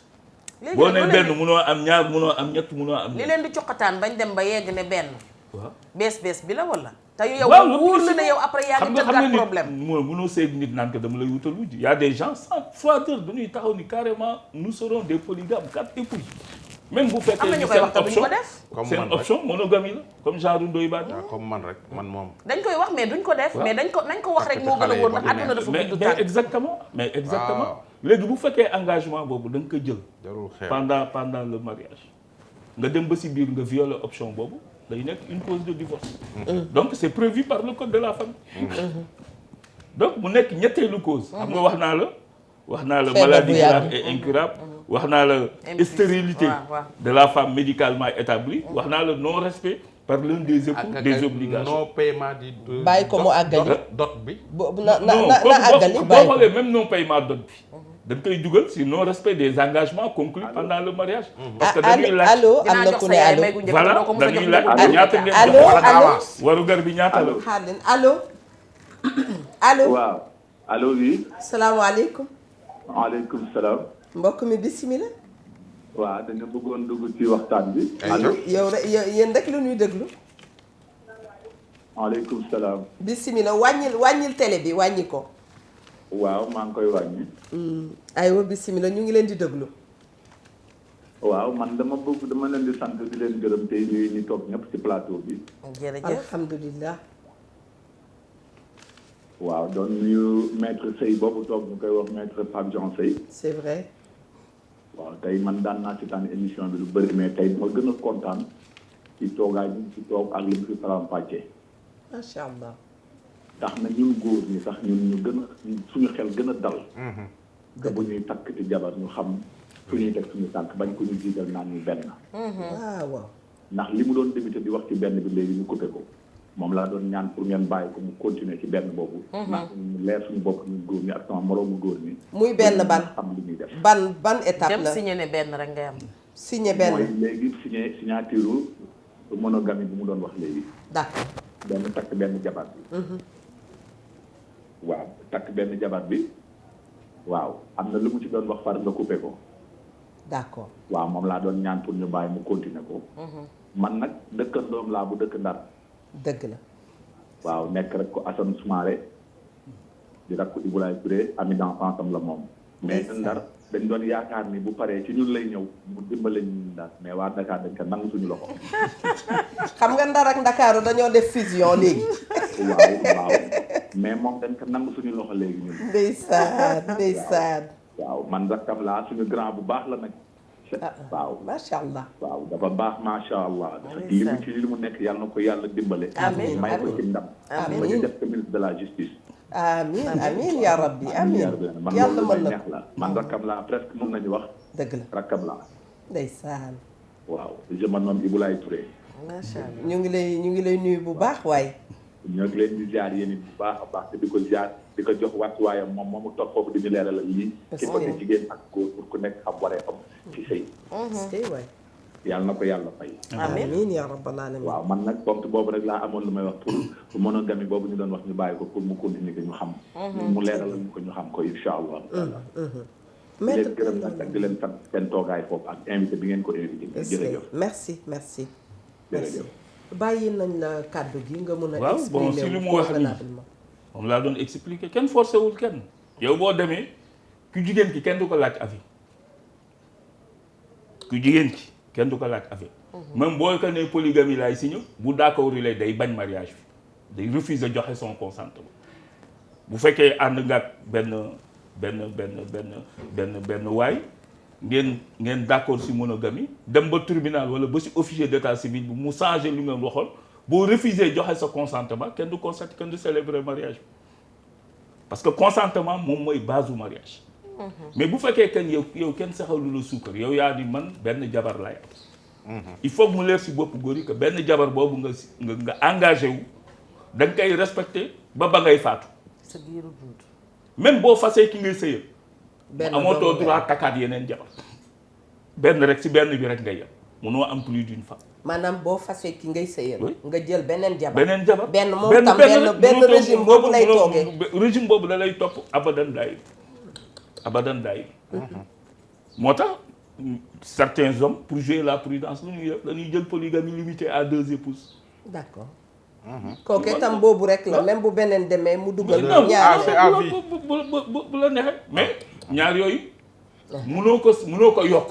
S4: boo nee benn munoo am ñaar munoo am ñett munoo am ñeent.
S3: li leen di cuqataan bañ dem ba yegg ne benn.
S4: waaw
S3: bees bi la wala. te yow
S4: waaw
S3: wóor na ne yow après yaa ngi tëggaat problème.
S4: moo munoo seeg nit naan que dama lay wutal wujj y a des gens sans froideur dañuy taxaw ni carrément nous serons des polygames 4 épouses. même bu fekkee
S3: am na ñu koy wax te duñ ko def.
S4: seen option monogamie la comme genre Ndoye Bane.
S2: comme man rek man moom.
S3: dañ koy wax mais duñ ko def. mais nañ ko wax rek moo gën a wóor ndax àdduna dafa gudd tànk.
S4: mais exactement léegi bu fekkee engagement boobu da nga ko jël.
S2: jarul xeex
S4: pendant le mariage. nga dem ba si biir nga violer option boobu day nekk une cause de divorce. donc c'est prévu par le code de la famille. donc mu nekk ñetteelu cause. xam nga wax naa la maladie grave et incurable. wax naa la stérilité de la femme médicalement établie. wax naa la non respect par l'un des époux des obligations.
S2: non paiement di.
S1: bàyyi ko mu àggali
S2: dot bi.
S1: na àggali
S4: boo xoolee même non paiement dot bi. dañ koy dugal si non respect des engagements conclus pendant le mariage. parce que dañuy laaj
S1: allo am na ku ne allo
S4: voilà dañuy laaj ñaata ngeen.
S1: allo allo
S4: warugar bi ñaata la.
S1: xaar leen allo. allo
S10: waaw allo oui.
S1: salaamaaleykum.
S10: waaleykum salaam.
S1: mbokk mi bisimilah.
S10: waaw dañu bëggoon dugg ci waxtaan bi. allo
S1: yow rek yéen rek lu ñuy déglu.
S10: waaleykum salaam.
S1: bisimilah wàññil télé bi wàññi ko.
S10: waaw maa ngi koy wàññi.
S1: aywa bisimilah ñu ngi leen di déglu.
S10: waaw man dama leen di sant di leen gërëm tey ñuy ñi toog ñëpp ci plateau bi.
S3: jërëjëf
S1: alhamdulilah.
S10: waaw doon nuyu maître Sey boobu toog ñu koy wax maître Pape Jean Sey.
S1: c'est vrai.
S10: waaw tey man daan naa seetaan émission bi lu bëri mais tey ma gën a kontaan ci toogaay bi ci toog ak li mu fi faram-fàccee.
S1: macha allah.
S10: tax na ñun góor ñi sax ñun ñu gën a suñu xel gën a dal. te bu ñuy takk ci jabar ñu xam fu ñuy teg suñu tànk bañ ko ñu jiital naan ñu benn.
S1: waaw.
S10: ndax li mu doon débuté di wax ci benn bi léegi ñu coupé ko moom laa doon ñaan pour ngeen bàyyi ko mu continuer ci benn boobu. ndax ñu leer suñu bopp ñu góor ñi ak sama moroomu góor ñi.
S1: muy benn ban
S10: xam li ñuy def.
S1: ban étape la
S3: dem signé ne benn rek ngay am.
S1: signé benn
S10: mooy léegi signature monogamie bi mu doon wax léegi.
S1: d'accord.
S10: benn takk benn jabar bi. waaw takk benn jabar bi waaw am na lu mu ci doon wax far nga coupé ko.
S1: d'accord.
S10: waaw moom laa doon ñaan pour ñu bàyyi mu continuer ko. man nag dëkkandoom laa bu dëkk Ndar.
S1: dëgg la.
S10: waaw nekk rek ko Assane Soumaré di rakk ko Iboulaye Touré ami d'enfance am la moom. mais Ndar dañ doon yaakaar ni bu paree ci ñun lay ñëw mu dimbale ñu Ndar mais waa Dakar dañ ko nangu suñu loxo.
S1: xam nga Ndar ak Ndakaaru dañoo def fusion léegi.
S10: waaw mais moom dañ ko nangu suñu loxo léegi ñun.
S1: ndeysaan.
S10: waaw man rakkam laa suñu grand bu baax la nag. waaw
S1: macha allah.
S10: waaw dafa baax macha allah. li mu ci li mu nekk yàlla na ko yàlla dimbale.
S1: amiin
S10: may ko ci ndam.
S1: amiin
S10: ba ñu def ko ministre de la justice.
S1: amiin ya rabbi amiin.
S10: man
S1: yàlla
S10: loolu
S1: mën na
S10: neex la man rakkam laa presque mën nañu wax.
S1: dëgg la
S10: rakkam laa.
S1: ndeysaan.
S10: waaw je me nomme Iboulaye Touré.
S3: macha allah
S1: ñu ngi lay nuyu bu baax waaye.
S10: ñoo ngi leen di ziar yéen it bu baax a baax te di ko ziar di ko jox wàccuwaayam moom moomu toog foofu di ñu leeralal lii. ci côté jigéen ak góor pour ku nekk xam waree xam ci sëy.
S1: waay.
S10: yàlla na ko yàlla fay.
S1: amiin ya rabbal alamin.
S10: waaw man nag ponk boobu rek laa amoon lu may wax pour monogamie boobu ñu doon wax ñu bàyyi ko pour mu continuer ko ñu xam. mu leeralal ñu ko ñu xam ko incha allah. di leen gërëm nag ak di leen sant seen toogaay foofu ak invité bi ngeen ko invité. jërëjëf
S1: merci merci.
S10: jërëjëf.
S1: bàyyi nañ la kàddu gi nga mën a.
S4: waaw bon si li mu wax nii moom laa doon expliquer kenn forcé wul kenn yow boo demee ku jigéen ki kenn du ko laaj avis ku jigéen ki kenn du ko laaj avis. même boo ko nee polygamie laay signé bu d'accord lay day bañ mariage bi day refuser joxe son consentement bu fekkee ànd nga ak benn waay ngeen d'accord si monogamie dem ba tribunal wala ba si officier d'état civil bi mu changer lu ngeen waxoon boo refuser joxe sa consentement kenn du consent kenn du célébrer mariage bi parce que consentement moom mooy base du mariage. mais bu fekkee kenn yow kenn saxalu la suukar yow yaa ni man benn jabar laay am. il faut que mu leer si bopp góor yi que benn jabar boobu nga engagé wu da nga koy respecté ba ngay faatu.
S3: sa giiru dund.
S4: même boo fasee ki ngay sëyal.
S1: benn
S4: amootoo droit takkaat yeneen jabar. benn rek si benn bi rek ngay yem munoo am plus d'une femme.
S1: maanaam boo fasee ki ngay sëyal. nga jël beneen jabar.
S4: beneen jabar
S1: benn moom tam benn régime boobu lay toogee.
S4: régime boobu da lay topp abadan daay. moo tax certains hommes pour jouer la prudence lu ñuy def dañuy jël polygamie limitée à 2 épouses.
S1: d'accord. kooku itam boobu rek la même bu beneen demee mu dugal.
S4: ñaar bu la neexee mais ñaar yooyu. munoo ko yokk.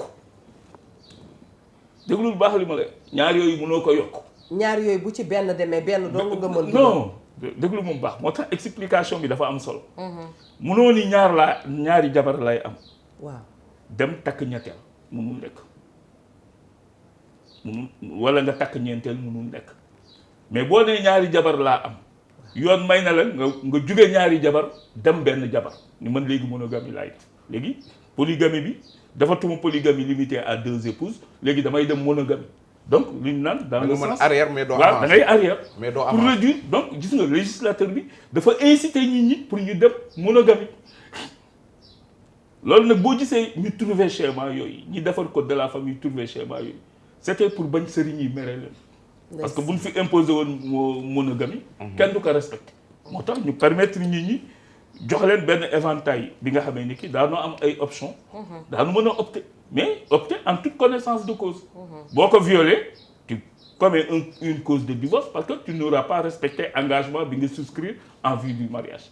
S4: déglu lu baax li ma la ñaar yooyu munoo ko yokk.
S1: ñaar yooyu bu ci benn demee benn dong nga mën.
S4: non déglu moom baax moo tax explication bi dafa am solo. munoo ni ñaari jabar lay am.
S1: waaw
S4: dem takk ñetteel munul nekk. wala nga takk ñeenteel munul nekk. mais boo nee ñaari jabar laa am yoon may na la nga jóge ñaari jabar dem benn jabar ni man léegi monogamie laay def léegi polygamie bi dafa tuma polygamie limitée à 2 épouses léegi damay dem monogamie donc li ñu naan dans le sens
S2: arrière mais doo
S4: waaw da ngay arrière
S2: mais doo
S4: pour réduire donc gis nga législateur bi dafa inciter nit ñi pour ñu dem monogamie loolu nag boo gisee ñu trouver schéma yooyu ñi defar code de la famille trouver schéma yooyu c'était pour bañ sëriñ yi mere leen. parce que bu ñu fi imposé woon monogamie kenn du ko respecté moo tax ñu permettre nit ñi jox leen benn éventail bi nga xamee ni ki daanoo am ay options daanu mën a opter mais opter en toute connaissance de cause boo ko violé tu commets une cause de divorce parce que tu n'auras pas respecté engagement bi nga souscrire en vue du mariage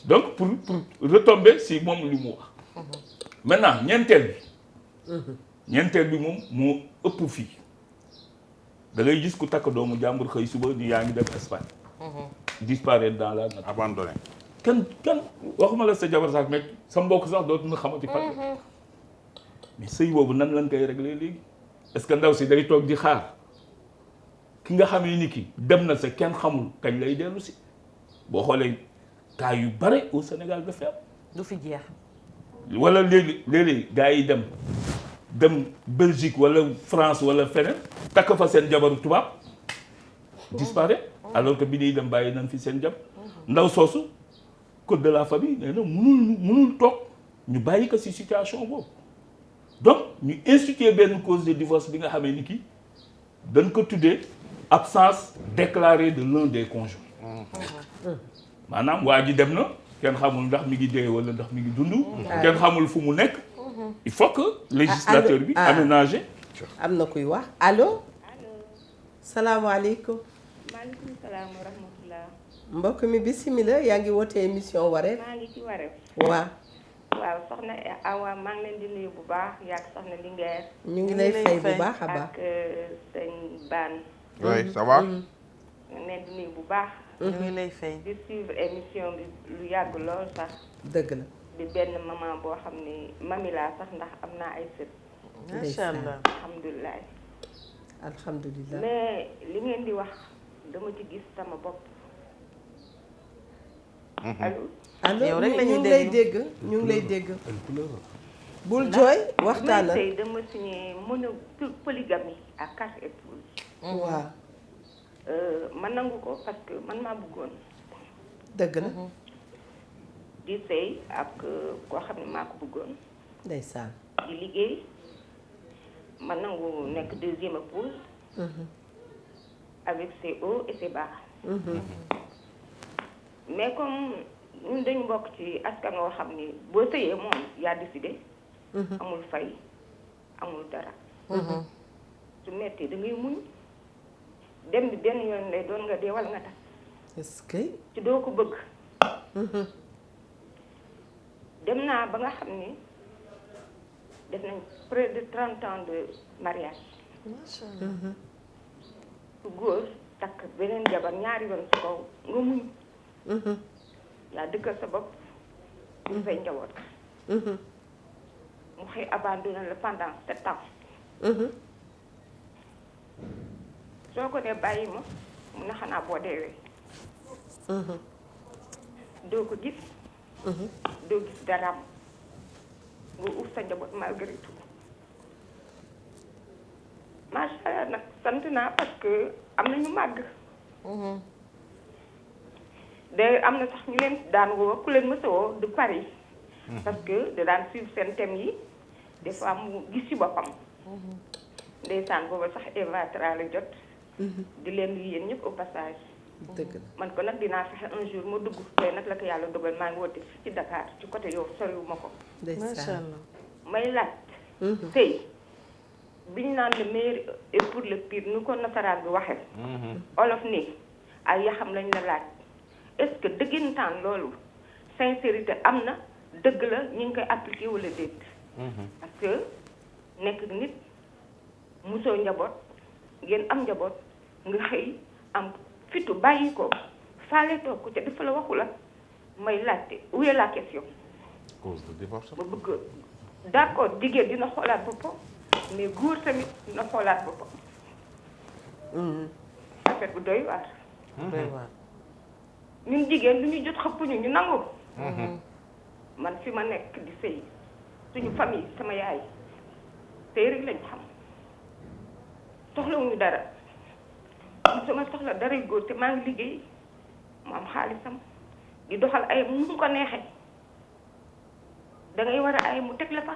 S4: donc pour retomber si moom li mu wax maintenant ñeenteel bi moom moo ëpp fii da ngay gis ku takk doomu jàmbur xëy suba ni yaa ngi dem Espagne. disparaître dans la nature.
S2: abandonné.
S4: kenn waxuma la sa jabar sax mais sa mbokk sax dootuñu xamati fan. mais sëy boobu nan lañ koy réglé léegi est-ce que ndaw si day toog di xaar ki nga xamee ni ki dem na sa kenn xamul kañ lay dellu si boo xoolee cas yu bare au Sénégal dafa am.
S3: du fi jeex.
S4: wala léegi gars yi dem Belgique wala France wala feneen takk fa seen jabaru tubaab disparaît alors que bi ñuy dem bàyyi nañ fi seen jab ndaw soosu code de la famille nee na munul toog ñu bàyyi ko ci situation boobu donc ñu instituer benn cause de divorce bi nga xamee ni ki dañ ko tuddee absence déclarée de l'un des conjoints maanaam waa ji dem na kenn xamul ndax mi ngi dee wala ndax mi ngi dund kenn xamul fu mu nekk il faut que législateur bi aménager.
S1: am na kuy wax allo. salaamaaleykum.
S9: maaleykum salaam wa rahmatulah.
S1: mbokk mi bisimilah yaa ngi woote émission Wareef.
S9: maa ngi ci Wareef.
S1: waaw
S9: soxna Awa maa ngi leen di nuyu bu baax yaa ak soxna Linguère.
S1: ñu ngi lay fay bu baax a baax
S9: ak sëñ Ban.
S2: oui ça va.
S9: ñu ngi leen di nuyu bu baax.
S3: ñu ngi lay fay.
S9: di suivre émission bi lu yàgg lool sax.
S1: dëgg la.
S9: di benn maman boo xam ni mami laa sax ndax am naa ay sët.
S3: macha allah
S9: alhamdulilah.
S1: alhamdulilah.
S9: mais li ngeen di wax dama ci gis sama bopp. allo.
S3: yow rek la
S1: ñu ngi lay dégg ñu ngi lay dégg. bul jooy waxtaan
S9: tey dama signé polygamie à 4 épouses.
S1: waaw.
S9: ma nangu ko parce que man maa bëggoon.
S1: dëgg la.
S9: di sëy ak koo xam ne maa ko bëggoon.
S1: ndeysaan.
S9: di liggéey ma nangu nekk 2e épouse. avec ses hauts et ses bas. mais comme ñun dañu bokk ci askan woo xam ni boo sëyee moom yaa décidé. amul fay amul dara. su metti da ngay muñ dem bi benn yoon lay doon nga dee wala nga tas.
S1: est-ce que.
S9: ci doo ko bëgg. dem naa ba nga xam ni def nañ près de 30 ans de mariage.
S3: macha allah.
S9: su góor takk beneen jabar ñaari yoon si kaw nga muñ. yaa dëkkal sa bopp ñu fay njaboot. mu xëy abandonné la pendant 7 ans. soo ko dee bàyyi ma mun na xanaa boo deewee. doo ko gis. doo gis daraam nga uuf sa njaboot malgré tout. macha allah nag sant naa parce que am na ñu màgg. de am na sax ñu leen daan woo ku leen mësa woo du Paris. parce que da daan suivre seen thème yi des fois mu gis ci boppam. ndeysaan booba sax Eva Tra la jot. di leen nuyu yéen ñëpp au passage.
S1: dëgg la
S9: man ko nag dinaa fexe un jour ma dugg tey nag la ko yàlla dogal maa ngi woote ci Dakar ci côté yow soriwuma ko.
S3: macha allah.
S9: may laaj. tey biñ naan le meilleur est pour le pire nu ko nasaraan bi waxee. olof ni ay yaxam lañ la laaj. est-ce que dëggantaan loolu sincérité am na dëgg la ñu ngi koy appliquer wala déet. parce que nekk nit musoo njaboot ngeen am njaboot nga xëy am fitu bàyyi ko faale toog ko ca dafa la waxu la may laajte où est la question.
S2: cause de divorce.
S9: ba bëgg d'accord jigéen dina xoolaat boppam mais góor tamit dina xoolaat boppam. affaire bu doy waar.
S3: doy waar.
S9: ñun jigéen lu ñu jot xëppuñu ñu nangu. man fi ma nekk di sëy suñu famille sama yaay sëy rek lañ xam soxlawuñu dara sama soxla dara góor te maa ngi liggéey mu am xaalisam di doxal ay mu ko neexee dangay war a ay mu teg la fa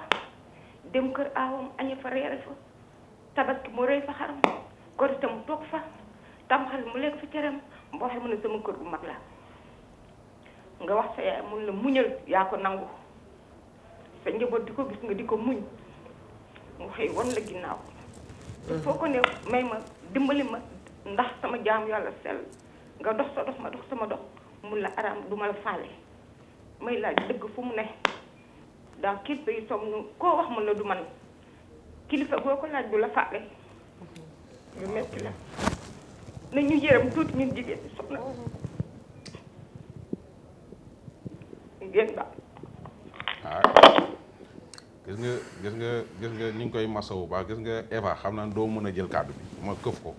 S9: dem kër aawam añe fa reere fa tabaski mu rëy fa xaram korite mu toog fa tamxal mu lekk fa cëram boo xam ne sama kër bu mag la nga wax sa yaay mun la muñal yaa ko nangu sa njaboot di ko gis nga di ko muñ mu xëy wan la ginnaaw foo ko ne may ma dimbali ma ndax sama jaam yàlla sell nga dox sa dox ma dox sama dox mun la araam duma la faale may laaj dëgg fu mu ne dans quel pays sommes-nous koo wax mun la du man kilifa boo ko laaj du la faale lu metti la na ñu yërëm tuuti ñun jigéen ñi soxna ngeen ba
S2: gis nga ñu ngi koy masawu baax gis nga Eva xam naa doo mën a jël kàddu bi ma këf ko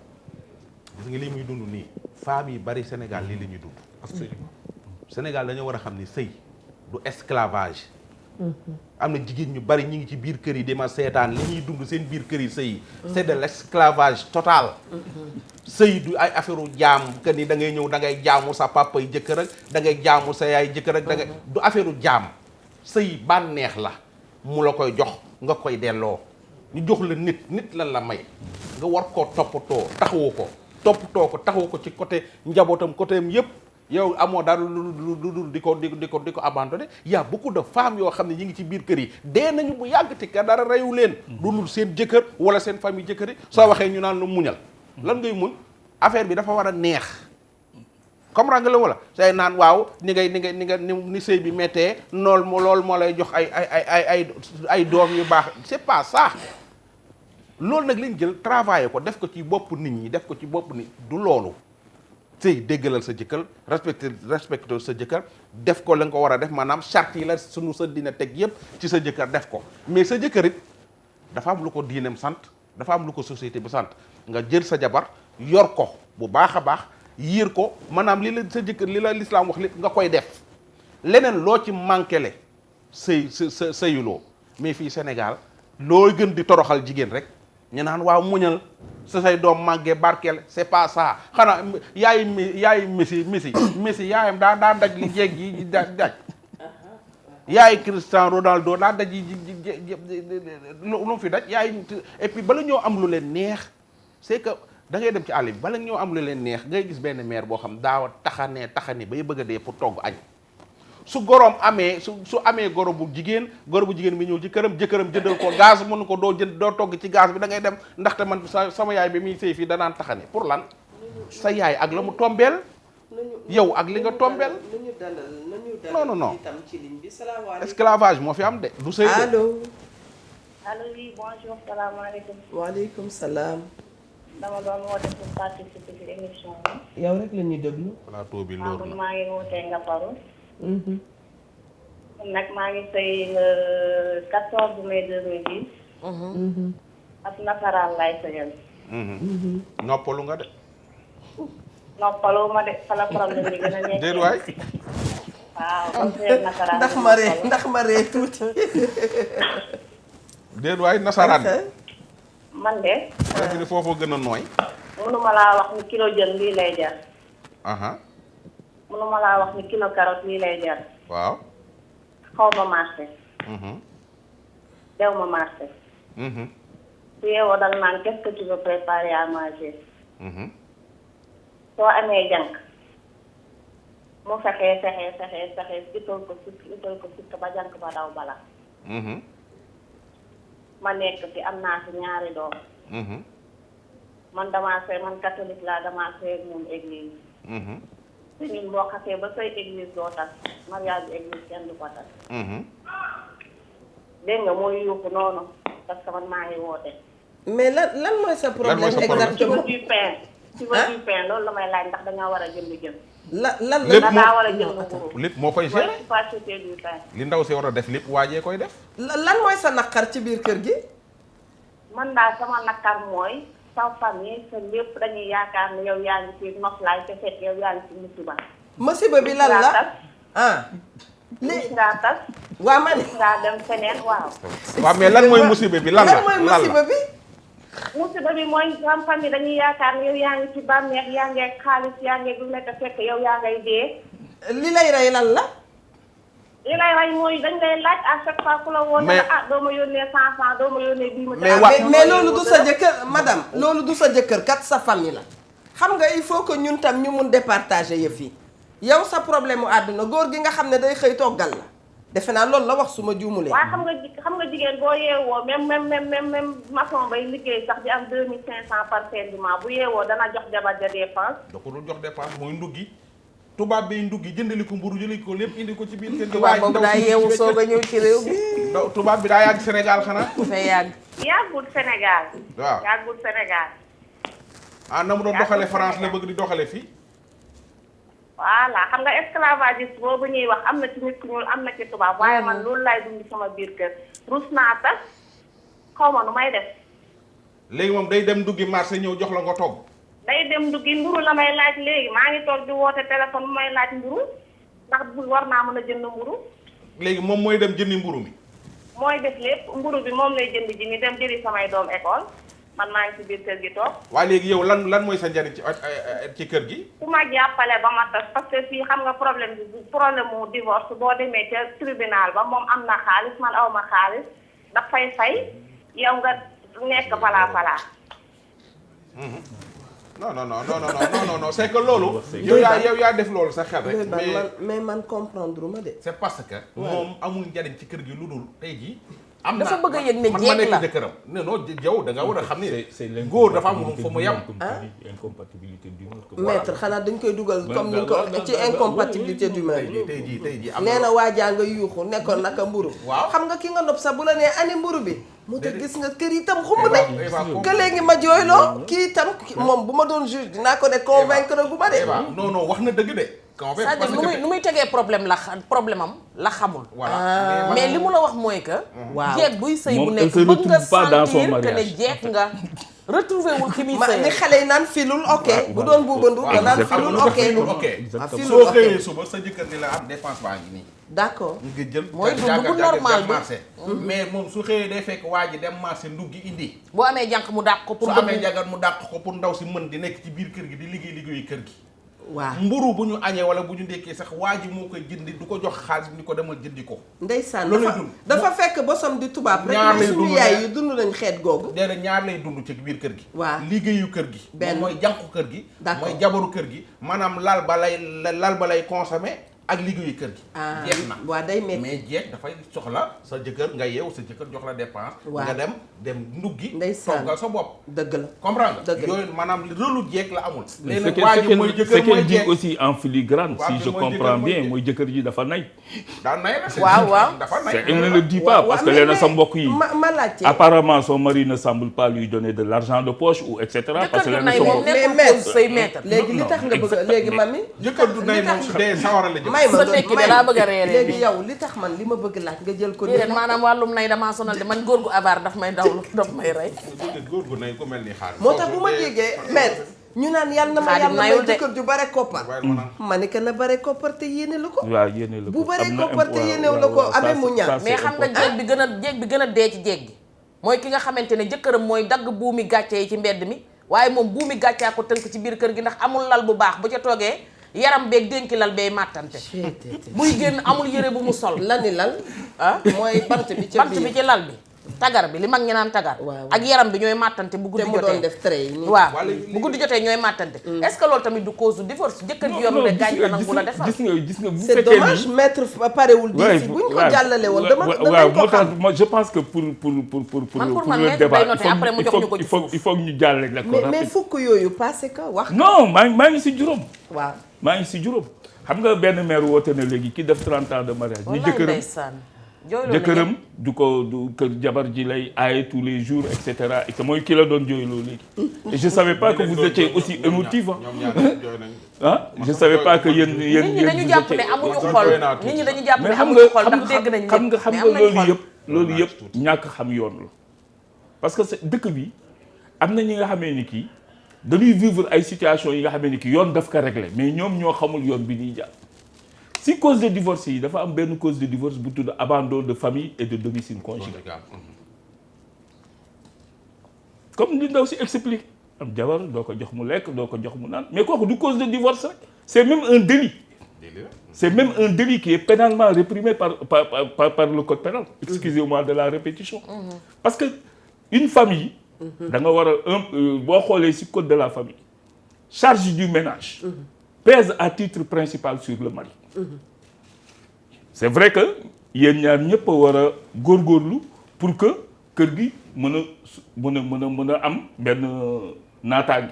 S2: gis nga lii muy dund nii femmes yi bari Sénégal lii la ñuy dund. absolument Sénégal dañoo war a xam ni sëy du esclavage. am na jigéen ñu bari ñu ngi ci biir kër yi dama seetaan li ñuy dund seen biir kër yi sëy c'est de l'esclavage total. sëy du ay affaire jaam que ni da ngay ñëw da ngay jaamu sa papa yi jëkkër ak da ngay jaamu sa yaay jëkkër ak da ngay du affaire jaam sëy bànneex la mu la koy jox nga koy delloo ñu jox la nit lan la may nga war koo toppatoo taxawu ko toppatoo ko taxawu ko ci côté njabootam côté am yëpp yow amoo dara lu di ko abandonné y a beaucoup de femmes yoo xam ne ñi ngi ci biir kër yi dee nañu bu yàgg te ka dara reyu leen dul seen jëkkër wala seen famille jëkkër yi soo waxee ñu naan lu muñal lan ngay muñ affaire bi dafa war a neex comprendre nga la wala say naan waaw ni sëy bi méttee loolu moo lay jox ay doom yu baax c'est pas ça loolu nag lañ jël travailler ko def ko ci bopp nit ñi def ko ci bopp nit du loolu sëy déggalal sa jëkkër respecté sa jëkkër def ko la nga ko war a def maanaam charte yi la sunu sa dina teg yëpp ci sa jëkkër def ko mais sa jëkkër it dafa am lu ko diineem sant dafa am lu ko société bi sant nga jël sa jabar yor ko bu baax a baax yiir ko maanaam li la sa jëkkër li la lislaam wax lépp nga koy def leneen loo ci manqué sa sëyuloo mais fii Sénégal loo gën di toroxal jigéen rek ñu naan waaw muñal sa say doom màggee barkeel c'est pas ça xanaa yaayu Messi yaayam daa daj li jeeg yi daj yaay Cristiano Ronaldo daa daj yi lu mu fi daj yaay et puis bala ñoo am lu leen neex c'est que da ngay dem ci àll bi bala ñoo am lu leen neex ngay gis benn mère boo xam daaw taxani bay bëgg a dee pour togg añ su goroom amee su amee goro bu jigéen bi ñëw ci këram jëkkëram jëndal ko gaz mënu ko doo togg ci gaz bi da ngay dem ndaxte man sama yaay bi muy sëy fii danaan taxane pour lan sa yaay ak la mu tombeel yow ak li nga tombeel non esclavage moo fi am de du sëy de.
S1: allo
S11: oui bonjour salaamaaleykum.
S1: waaleykum salaam.
S11: dama doon woote pour participer ci émission bi.
S1: yow rek la ñuy déglu.
S2: plateau bi loolu la
S11: maa ngi wootee Ngaparou. nag maa ngi sëy le 14 mai 2010. ak nasaraan laay sëyal.
S2: noppalu nga de.
S11: noppalu ma de fa la problème bi gën a nekk.
S2: déet waay.
S11: waaw comme sëyal nasaraan.
S1: ndax ma ree tuuti.
S2: déet waay nasaraan.
S11: man de.
S2: léegi ni foofu gën a nooy.
S11: mënuma laa wax ni kilo jën lii lay jar. mënuma laa wax ni kilo carotte lii lay jar.
S2: waaw.
S11: xaw ma marché. dew ma marché. su yeewoo dal naan qu'est-ce que tu veux préparer à manger. soo amee jànk mu fexee utal ko sikk ba jànk ba daw bala. ma nekk fi am naa fi ñaari doom. man damaa sëy man catholique laa damaa sëy ak moom église. te ñun boo xasee ba sëy église doo tas mariage bi église kenn du ko tas. dégg nga mooy yuuxu noonu parce que man maa ngi woote.
S1: mais lan mooy sa problème exactement.
S11: ci va du pain loolu la may laaj ndax dañoo war a jënd jën.
S1: lan
S11: daa war a jënd mburu.
S2: lépp moo koy gérer. li ndaw si war a def lépp waajee koy def.
S1: lan mooy sa naqar ci biir kër gi.
S11: man daal sama naqar mooy sa famille sa lépp dañuy yaakaar ne yow yaa ngi ci noflaay te fekk yow yaa ngi ci musiba.
S1: musiba bi lan la
S11: léegi ngaa tas.
S1: waa ma ne
S11: ngaa dem feneen waaw.
S2: waaw mais lan mooy musiba bi lan la
S1: lan mooy musiba bi.
S11: musiba bi mooy sa famille dañuy yaakaar ne yow yaa ngi ci bànneex yaa ngi ak xaalis yaa ngi lu nekk fekk yow yaa ngay dee.
S1: li lay rey lan la.
S11: li lay rey mooy dañ lay laaj à chaque fois ku la woo ne la doo ma yónnee 100 doo ma yónnee bii ma.
S1: mais loolu du sa jëkkër madame loolu du sa jëkkër kat sa famille la. xam nga il faut que ñun tam ñu mun départager yëf yi yow sa problème mu àdduna góor gi nga xam ne day xëy toggal la defe naa loolu la wax su ma juumulee.
S11: waaw xam nga jigéen boo yeewoo même maçon bay liggéey sax di am 2500 par fin du mois bu yeewoo dana jox jabar ja dépense.
S2: da ko dul jox dépense mooy nduggi tubaab bay nduggi jëndali ko mburu jëli ko lépp indi ko ci biir kër gi.
S3: tubaab boobu daa yeewu soog a ñëw ci réew mi.
S2: tubaab bi daa yàgg Sénégal xanaa.
S3: dafay yàgg.
S11: yàggul Sénégal.
S2: waaw
S11: yàggul Sénégal.
S2: na mu doon doxale France la bëgg di doxale fii.
S11: voilà xam nga esclavagiste boobu ñuy wax am na ci nit ku ñuul am na ci tubaab waaye man loolu laay dund sama biir kër rus naa tas xaw ma nu may def.
S2: léegi moom day dem duggi marché ñëw jox la nga togg.
S11: day dem duggi mburu la may laaj léegi maa ngi toog di woote téléphone bu may laaj mburu ndax war naa mën a jënd mburu.
S2: léegi moom mooy dem jëndi mburu mi.
S11: mooy def lépp mburu bi moom lay jënd ji ni dem jëli samay doom école man maa ngi ci biir kër gi toog.
S2: waaye léegi yow lan mooy sa njariñ ci kër gi.
S11: su ma jàppale ba ma tas parce que fii xam nga problème mu divorce boo demee ca tribunal ba moom am na xaalis man aw ma xaalis daf fay yow nga nekk falaa. non
S2: c'est que loolu. yow yaa def loolu sa xel rek.
S1: mais man comprendre ma de.
S2: c'est parce que. moom amul njariñ ci kër gi lu dul tey jii. am na
S3: dafa bëgg a yëg ne
S2: man ma nekk jëkkëram non yow da nga war a xam ni góor dafa am fu mu yem.
S4: incompatibilité d'humeur.
S1: maître xanaa dañ koy dugal comme ni ko ci incompatibilité d'humeur.
S2: tey jii
S1: nee na waajaa nga yuuxu nekkoon naka mburu.
S2: waaw
S1: xam nga ki nga nopp sax bu la nee ani mburu bi. mu te gis nga kër yi tam xumb nañ. que léegi ma jooyloo kii itam moom bu ma doon juge dinaa ko de convaincre gu ma de.
S2: non wax na dëgg de.
S3: c'est-à-dire nu muy tegee problème am la xamul.
S2: voilà
S3: mais li mu la wax mooy que.
S1: waaw
S3: jeeg buy sëy bu nekk bëgg nga sentir que ne jeeg nga. retrouver wul ki muy sëy
S1: ni xale yi naan filul ok. bu doon buubandu da naan filul ok.
S2: soo xëyee suba sa jëkkër ni la am dépense baa ngi nii.
S1: d'accord
S2: nga jël
S3: mooy dund bu normal bi
S2: mais moom su xëyee day fekk waa ji dem marché nduggi indi.
S3: boo amee jànq mu dàq ko pour.
S2: su amee jàngat mu dàq ko pour ndaw si mën di nekk ci biir kër gi di liggéeyu kër gi.
S1: waaw
S2: mburu bu ñu añee wala bu ñu ndekkee sax waa ji moo koy jëndi du ko jox xaalis ni ko demal jëndi ko.
S1: ndeysaan
S2: loolu lay dund
S1: dafa fekk bosom di tubaab rek.
S2: ñaar lay dund
S1: suñu yaay yi dund nañ xeet googu.
S2: déedéet ñaar lay dund ci biir kër gi.
S1: waaw
S2: liggéeyu kër gi.
S1: benn
S2: mooy jànku kër gi.
S1: d'accord
S2: mooy jabaru kër gi. maanaam lal ba lay consommé ak liggéeyu kër gi. jeex na
S1: waa day metti
S2: mais jeex dafay soxla sa jëkkër nga yeew sa jëkkër jox la dépense.
S1: waaw
S2: nga dem nduggi.
S1: ndeysaan
S2: toggal sa bopp.
S1: dëgg la
S2: comprendre nga.
S1: dëgg la
S2: yooyu maanaam rôle jeeg la amul. léegi
S4: ce
S2: nag waa ji mooy jëkkër mooy
S4: dit
S2: jeeg
S4: aussi en filigrane
S2: waaw,
S4: si je
S2: mooy
S4: comprends
S2: jëkkër mooy
S4: bien
S2: jeeg.
S4: mooy jëkkër ji dafa nay.
S2: daan nay la
S3: waaw
S2: dafa nay.
S4: Elle ne le dit pas parce que léegi sa mbokk yi.
S1: ma laajte
S4: apparemment son mari ne semble pas lui donner de l'argent de poche ou et cetera. parce que
S3: jëkkër ju
S4: léegi
S3: nay
S4: sa
S3: moom
S4: mbokk
S3: nekkul
S1: mais
S3: cause say maître.
S1: léegi li tax nga bëgg léegi mami
S2: jëkkër du nay moom su dee sawara la jëm.
S1: may ma
S3: sa tekki de laa bëgg a reeree
S1: léegi
S3: nii.
S1: yow li tax man li ma bëgg laaj nga jël ko
S3: déedéet maanaam wàllum nay damaa sonal de man góor gu abaar daf may dawlu daf may rey.
S2: góor gu nay ku mel ni xaar.
S1: moo tax bu ma déggee maître ñu naan yàlla na ma
S3: Xaadim
S1: yàlla may
S3: nayul de.
S1: jëkkër ju bare koppar ma ne que na bare koppar te yéene la ko
S4: waaw yéene la ko
S1: bu bare
S4: am na
S1: koppar te
S4: waaw,
S1: yéenew la
S4: waaw,
S1: ko
S4: waaw,
S1: amee
S4: ça,
S1: mu ñaan
S4: ça,
S3: mais xam nga jéeg bi gën a dee ci jéeg gi mooy ki nga xamante ne jëkkëram mooy dagg buumi gàcce yi ci mbedd mi waaye moom buumi gàccaa ko tënk ci biir kër gi ndax amul lal bu baax bu ca toogee yaram beeg dénki lal bay màttante buy génn amul yëre bu mu sol
S1: la ni lal
S3: ah
S1: mooy bant bi ca
S3: bant bi ci lal bi tagar bi li mag ñi naan tagar
S1: Waaw.
S3: ak yaram bi ñooy màttante bu
S1: te
S3: guddi
S1: mu doon
S3: jotee
S1: def trait yi nii
S3: waaw bu guddi jotee ñooy màttante est-ce que loolu tamit du cause du divorce jëkkër ji yor lu ne gaañ ko nag bu la defal
S4: gis nga bu
S1: c'est
S4: fekkee
S1: dommage maître parewul di si buñ ko jàllale woon dama
S4: waaw
S1: ko
S4: moo tax
S1: xam
S4: moi je pense que pour
S3: man pour man
S4: le
S3: maître
S4: débat
S3: day noté après mu jox ñu ko ci
S4: il faut ñu jàllale la ko
S1: mais fukk yooyu passé que wax
S4: non maa ngi si juróom
S1: waaw
S4: maa ngi si juróom xam nga benn maire woote na léegi ki def 30 ans de mariage ni jëkkëram du ko du kër jabar ji lay aaye tous les jours et cetera et que mooy ki la doon jooyloo léegi et je savais pas que vous étiez aussi émotif ah je savais pas que yéen
S3: nit ñi dañu jàpp ne amuñu xol nit ñi dañu jàpp ne
S4: mais xam
S3: amuñu xol
S4: nga
S3: ndax dégg nañ
S4: xam nga loolu yëpp ñàkk xam yoon la parce que dëkk bi am na ñi nga xamee ni kii dañuy vivre ay situations yi nga xamee ni kii yoon daf ko régler mais ñoom ñoo xamul yoon bi ñuy jàpp si cause de divorce yi dafa am benn cause de divorce bu tudd abandon de famille et de domicile conjugal comme li ndaw si explique am jabar doo ko jox mu lekk doo ko jox mu naan mais kooku du cause de divorce rek c'est même un délit c'est même un délit qui est pénalement réprimé par le code pénal excusez-moi de la répétition parce que une famille da nga war a boo xoolee si code de la famille charge du ménage pèse à titre principal sur le mari c'est vrai que yéen ñaar ñëpp a war a góorgóorlu pour que kër gi mën a am benn naataange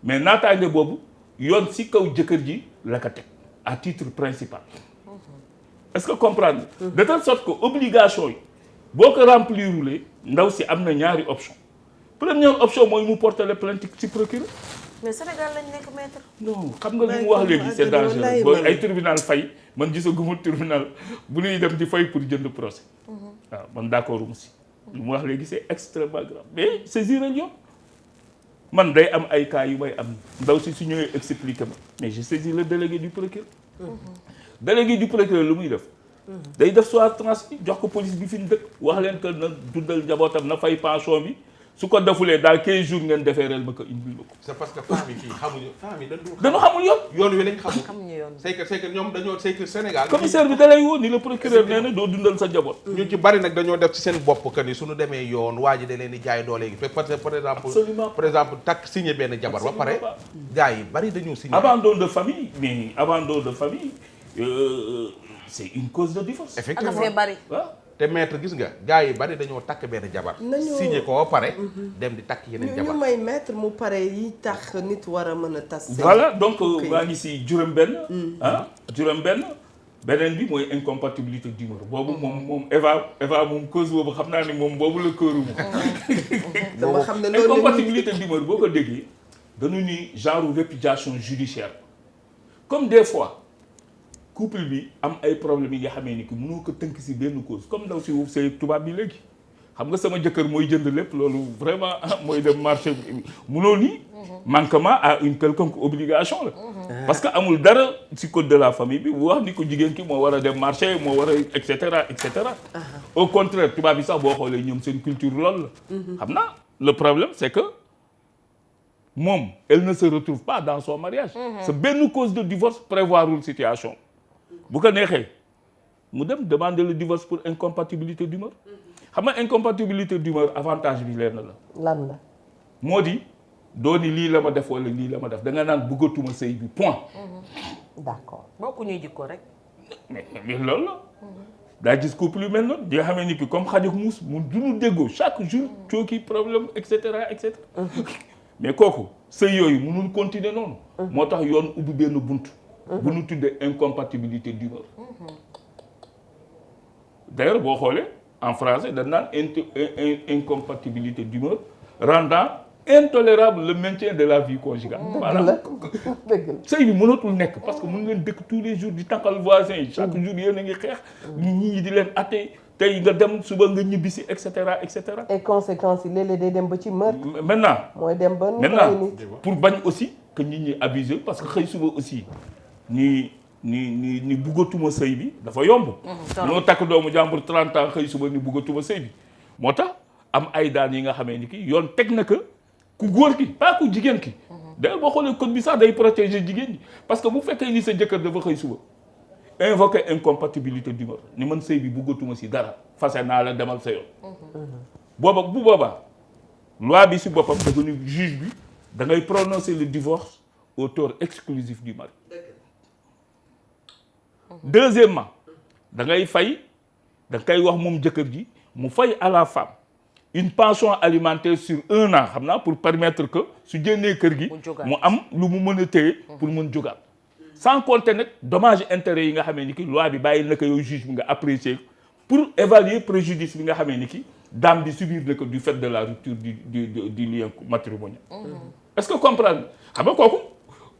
S4: mais naataange boobu yoon si kaw jëkkër ji la ko teg à titre principal est-ce que comprendre de telle sorte que obligation yi boo ko remplirulee ndaw si am na ñaari option première option mooy mu porter la plainte ci procureur
S3: mais Sénégal lañ nekk maître.
S4: non xam nga li mu wax léegi c'est dangereux boo ay tribunal fay man gisaguma tribunal bu ñuy dem di fay pour jënd procès waaw man d'accord mu si li mu wax léegi c'est extrêmement grave mais saisiral yoon man day am ay cas yu may am ndaw si su ñëwee expliquer ma mais je saisis le délégué du procureur délégué du procureur lu muy def day def soit transmis jox ko police bi fi mu dëkk wax leen que na dundal njabootam na fay pension bi su ko defulee daal 15 jours ngeen defeereel ma ko indil ma ko.
S2: c'est parce que femme yi fii xamuñu femme yi
S4: dañu xamul yoon.
S2: yoon wi lañ xamul.
S3: xamuñu yoon
S2: c'est que ñoom dañoo c'est que Sénégal.
S4: commissaire bi da lay woo ni le procureur nee na doo dundal sa njaboot.
S2: ñu ci bari nag dañoo def ci seen bopp que ni suñu demee yoon waa ji da leen di jaay doole gi parce que par exemple takk signé benn jabar ba pare. gars yi bari dañoo signé.
S4: abandon de famille mais abandon de famille c'est une cause de divorce.
S2: effectivement
S3: ak bari.
S2: te maître gis nga gars yi bari dañoo takk benn jabar. signé ko ba pare. dem di takk yeneen jabar
S1: ñu may maître mu pare yi tax nit war a mën a tas.
S4: voilà donc maa ngi si juróom-benn. juróom-benn beneen bi mooy incompatibilité d'humeur boobu moom Eva moom cause boobu xam naa ni moom boobu la këru moom.
S1: dama xam ne loolu
S4: incompatibilité d'humeur boo ko déggee dañu ni genre répudiation judiciaire comme des fois. couple bi am ay problèmes yi nga xamee ni que mënoo ko tënk si benn cause comme ndaw si say tubaab bi léegi xam nga sama jëkkër mooy jënd lépp loolu vraiment mooy dem marché mënoo ni manquement à une quelconque obligation la parce que amul dara si code de la famille bi bu wax ni ko jigéen ki moo war a dem marché moo war a et cetera et cetera au contraire tubaab bi sax boo xoolee ñoom seen culture loolu la xam naa le problème c'est que moom elle ne se retrouve pas dans son mariage c'est benn cause de divorce prévoirul situation bu ko neexee mu dem demander le divorce pour incompatibilité d'humeur xam nga incompatibilité d'humeur avantage bi leen la.
S1: lan la.
S4: moo di doo ni lii la ma def wala lii la ma def da nga naan bëggatuma sëy bi point.
S1: d'accord.
S3: bokku ñuy jikko rek.
S4: mais loolu la daa gis couple yu mel noonu di nga xamee ni ki comme xaj ak muus mu duñu déggoo chaque jour cooki problème et cetera et cetera mais kooku sëy yooyu mënul continuer noonu moo tax yoon ubbi benn bunt bu ñu tuddee incompatibilité d'humeur d'ailleurs boo xoolee en français dañ naan incompatibilité d'humeur rendant intolérable le maintien de la vie conjugale. maanaam sëy bi mënatul nekk parce que mën leen dëkk tous les jours di tànqal voisins yi chaque jour yéen a ngi xeex ñi di leen atte tey nga dem suba nga ñibbisi et cetera et cetera.
S1: et conséquences yi léeg-léeg day dem ba ci meurtre.
S4: maintenant
S1: mooy dem ba
S4: maintenant pour bañ aussi que nit ñi abuser parce que xëy suba aussi ni buggatuma sëy bi dafa yomb. ñoo takk doomu jàmbur 30 ans xëy suba ni buggatuma sëy bi moo tax am ay daan yi nga xamee ni ki yoon teg na que ku góor ki pas ku jigéen ki. d'ailleurs boo xoolee code bi sax day protéger jigéen ñi parce que bu fekkee ni sa jëkkër dafa xëy suba invoquer incompatibilité d'humeur ni man sëy bi buggatuma si dara fase naa la demal sa yoon. bu boobaa loi bi si boppam dafa ni juge bi da ngay prononcer le divorce au tort exclusif du mari. Deuxièmement da ngay fay da koy wax moom jëkkër ji mu fay à la femme une pension alimentaire sur 1 an xam naa pour permettre que su génnee kër gi mu am lu mu mën a téye pour mën jógaat sans compter nag dommages intérêts yi nga xamee ni ki loi bi bàyyi na ko yow juge bi nga apprécier pour évaluer préjudice bi nga xamee ni ki dame bi subir na ko du fait de la rupture du lien matrimonial. Est-ce que comprendre xam nga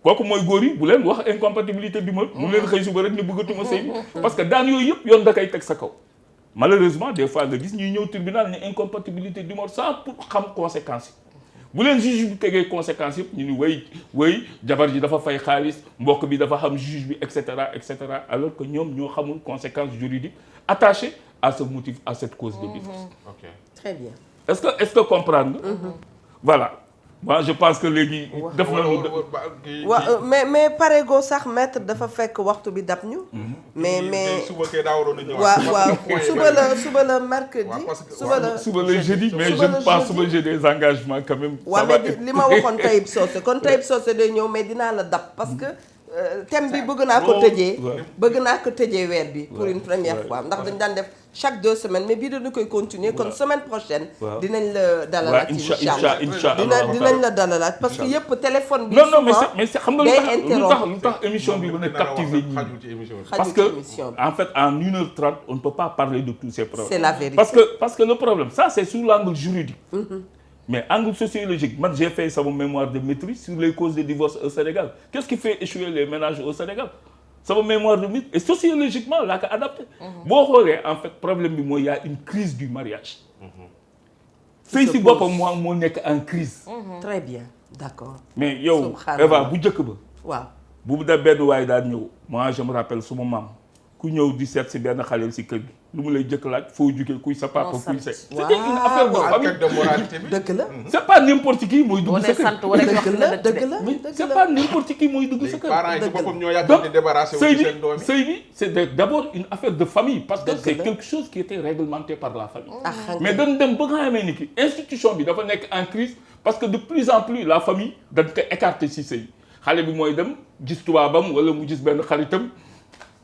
S4: kooku mooy góor yi bu leen wax incompatibilité d'humeur mu leen xëy suba rek ni bëggatuma sëy parce que daan yooyu yëpp yoon da koy teg sa kaw malheureusement des fois nga gis ñuy ñëw tribunal ni incompatibilité d'humeur sans pour xam conséquences yi bu leen juge bi tegee conséquences yëpp ñu ni way jabar ji dafa fay xaalis mbokk bi dafa xam juge bi et cetera alors que ñoom ñoo xamul conséquences juridiques attachées à ce motif à cette cause de divorce.
S2: Ok.
S1: Très bien.
S4: Est-ce que comprendre nga voilà moi je pense que léegi def nañu
S1: mais pareego sax maître dafa fekk waxtu bi dab ñu mais
S2: suba kay daa waroon a ñëwaat
S1: waaw suba la mercredi
S4: suba la jeudi mais je pense suba j'ai des engagements quand même
S1: waaw mais li ma waxoon Taïb Socé kon Taïb Socé day ñëw mais dinaa la dab parce que thème bi bëgg naa ko tëjee weer bi pour une première fois ndax dañ daan def chaque 2 semaines mais bii dañu koy continuer kon semaine prochaine dinañ la dalalaat incha allah dinañ la dalalaat parce que yëpp téléphone bi
S4: non mais xam nga lu tax émission bi mën a captiver ñi parce que en fait en 1h30 on ne peut pas parler de tous ces problèmes
S1: c'est la vérité
S4: parce que le problème ça c'est sous l'angle juridique mais angle sociologique man j'ai fait sama mémoire de maîtrise sur les causes de divorce au Sénégal qu'est-ce qui fait échouer les ménages au Sénégal sama mémoire de maîtrise et sociologiquement laa ko adapté boo xoolee en fait problème bi mooy y a une crise du mariage sëy si boppam moo nekk en crise
S1: très bien d'accord
S4: mais yow Eva bu njëkk ba
S1: waaw
S4: bu da benn waaye daan ñëw moi je me rappelle suma maam ku ñëw di seet si benn xaleel si kër gi lu mu lay jëkk laaj foo jugee kuy sa papa kuy sa c'était une affaire de famille
S2: de moralité bi
S1: dëgg la
S4: c'est pas n'importe qui mooy dugg sa kër
S1: dëgg la
S4: c'est pas n'importe qui mooy dugg sa kër
S2: parents yi ci boppam ñoo yàgg di débarrasser wu ci seen doom yi
S4: sëy bi c'est d'abord une affaire de famille parce que c'est quelque chose qui était réglementé par la famille mais dañ dem ba nga xamee ni ki institution bi dafa nekk en crise parce que de plus en plus la famille dañ ko écarter si sëy xale bi mooy dem gis tubaabam wala mu gis benn xaritam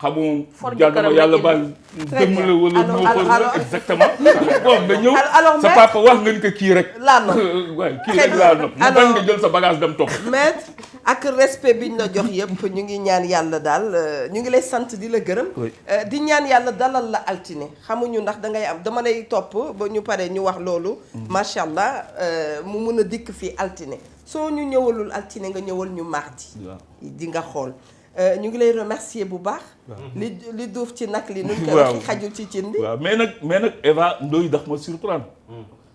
S4: xamoo jàddama yàlla baal dëmm la wala moo for exactement bon nga ñëw sa papa wax nga ni ko kii rek
S1: laa nopp
S4: waaye kii rek laa nopp mu bañ nga jël sa bagage dem topp
S1: maître ak respect biñ la jox yëpp ñu ngi ñaan yàlla daal ñu ngi lay sant di la gërëm di ñaan yàlla dalal la altine xamuñu ndax da ngay am dama lay topp ba ñu paree ñu wax loolu macha allah mu mun a dikk fii altine soo ñu ñëwalul altine nga ñëwal ñu mardi di nga xool ñu ngi lay remercier bu baax li duuf ci nag li nuñ ko wax xajul ci cin bi
S4: waaw mais nag Eva Ndoye daf ma surprendre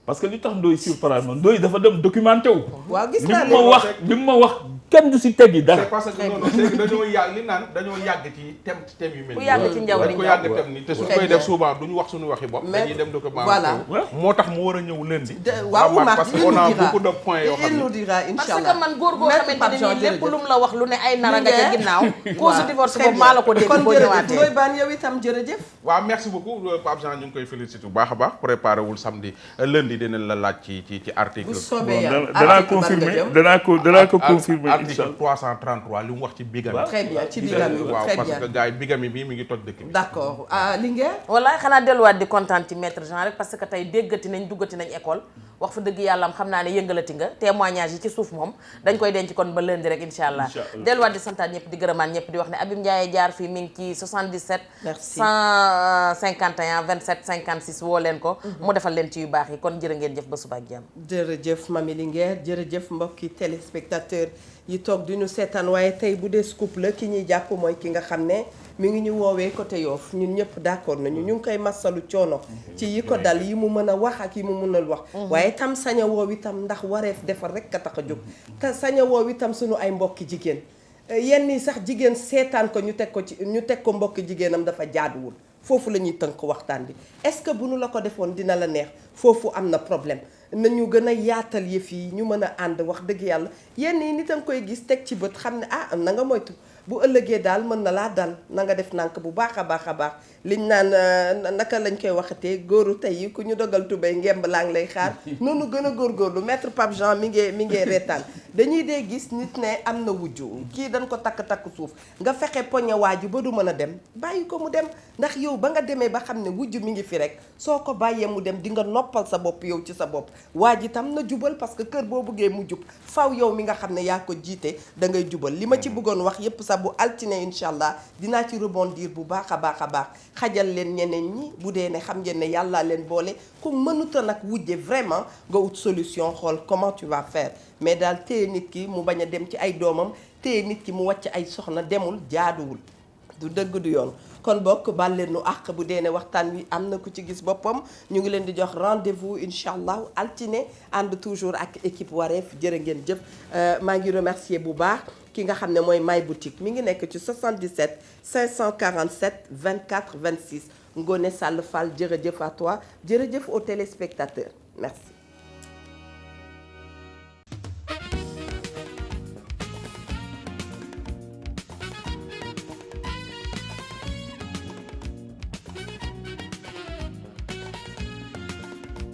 S4: parce que li tax Ndoye surprendre ma Ndoye dafa dem documenté wu
S1: waaw gis naa
S4: li ma wax kenn du si teggi dara
S2: c'est parce que non c'est dañoo yàgg li naan dañoo yàgg ci thème yu mel
S3: ku yàgg ci njaw
S2: dañ ko yàgg thème ni te suñ koy def souvent duñu wax suñu waxi bopp dañuy dem document
S1: voilà
S2: moo tax mu war a ñëw lundi
S1: waaw
S2: parce que on a beaucoup de points yoo xam
S1: il nous dira
S3: parce
S1: inchallah
S3: que man góor goo xamante ne nii lépp lu mu la wax lu ne ay nara nga ca ginnaaw cause divorce boobu maa la ko dégg boo ñëwaatee
S1: Ndoye Bane yow itam jërëjëf
S2: waaw merci beaucoup Pape Jean ñu ngi koy féliciter bu baax a baax préparé wul samedi lundi dinañ la laaj ci article
S1: bu soobee yàlla
S4: danaa ko confirmer
S2: article 333 li mu wax ci bigami.
S1: très bien ci bigami
S2: waaw
S1: très
S2: parce
S1: bien.
S2: que gars yi bigami bi mi ngi toj dëkk bi.
S1: d'accord Linguère.
S3: wallaay xanaa delluwaat di kontaan ci maître Jean rek parce que tey déggati nañ duggati nañ école wax fa dëgg yàlla am xam naa ne yëngalati nga témoignage yi ci suuf moom dañ koy denc kon ba lundi rek incha allah delluwaat di santaat ñëpp di gërëmaan ñëpp di wax ne Abim Ndiaye jaar fii mi ngi ci 77
S1: merci
S3: 151 27 56 woo leen ko mu defal leen ci yu baax yi kon jërë ngeen jëf ba suba ak jàmm.
S1: jërëjëf Mami Linguère jërëjëf mbokki téléspectateur yi toog di ñu seetaan waaye tey bu dee scoop la ki ñuy jàpp mooy ki nga xam ne mi ngi ñu woowee côté Yoff ñun ñëpp d'accord nañu ñu ngi koy massalu coono ci yi ko dal yi mu mën a wax ak yi mu mënal wax waaye tam sañ a woow itam ndax wareef defar rek ka tax a jóg te sañ a woow itam suñu ay mbokki jigéen yenn yi sax jigéen seetaan ko ñu teg ko mbokki jigéenam dafa jaaduwul foofu la ñuy tënk waxtaan bi est-ce que bu nu la ko defoon dina la neex foofu am na problème nañu gën a yaatal yëf yi ñu mën a ànd wax dëgg yàlla yenn yi nit a nga koy gis teg ci bët xam ne na nga moytu bu ëllëgee daal mën na laa dal na nga def nànk bu baax a baax a baax liñ naan naka lañ koy waxatee góoru tey yi ku ñu dogal tubéy ngemb laa ngi lay xaar noonu gën a góorgóorlu maître Pape Jean mi ngi reetaan dañuy dee gis nit ne am na wujju kii dañ ko takk suuf nga fexe poñe waaju ba du mën a dem bàyyi ko mu dem ndax yow ba nga demee ba xam ne wujju mi ngi fi rek soo ko bàyyee mu dem di nga noppal sa bopp yow ci sa bopp waaj itam na jubal parce que kër boo bëggee mu jub faw yow mi nga xam ne yaa ko jiite da ngay jubal li ma ci bëggoon wax yépp sax bu altine incha allah dinaa ci rebondir bu baax a baax a baax xajal leen ñeneen ñi bu dee ne xam ngeen ne yàllaa leen boole ku mënuta nag wujje vraiment nga ut solution xool comment tu vas faire mais daal téye nit ki mu bañ a dem ci ay doomam téye nit ki mu wàcc ay soxna demul jaaduwul du dëgg du yoon kon bokk bal leen nu àq bu dee ne waxtaan wi am na ku ci gis boppam ñu ngi leen di jox rendez-vous incha allah altine ànd toujours ak équipe Wareef jërë ngeen jëf maa ngi remercier bu baax ki nga xam ne mooy My Boutique mi ngi nekk ci 77 547 24 26 Ngone Sall Fall jërëjëf à toi jërëjëf aux téléspectateurs merci.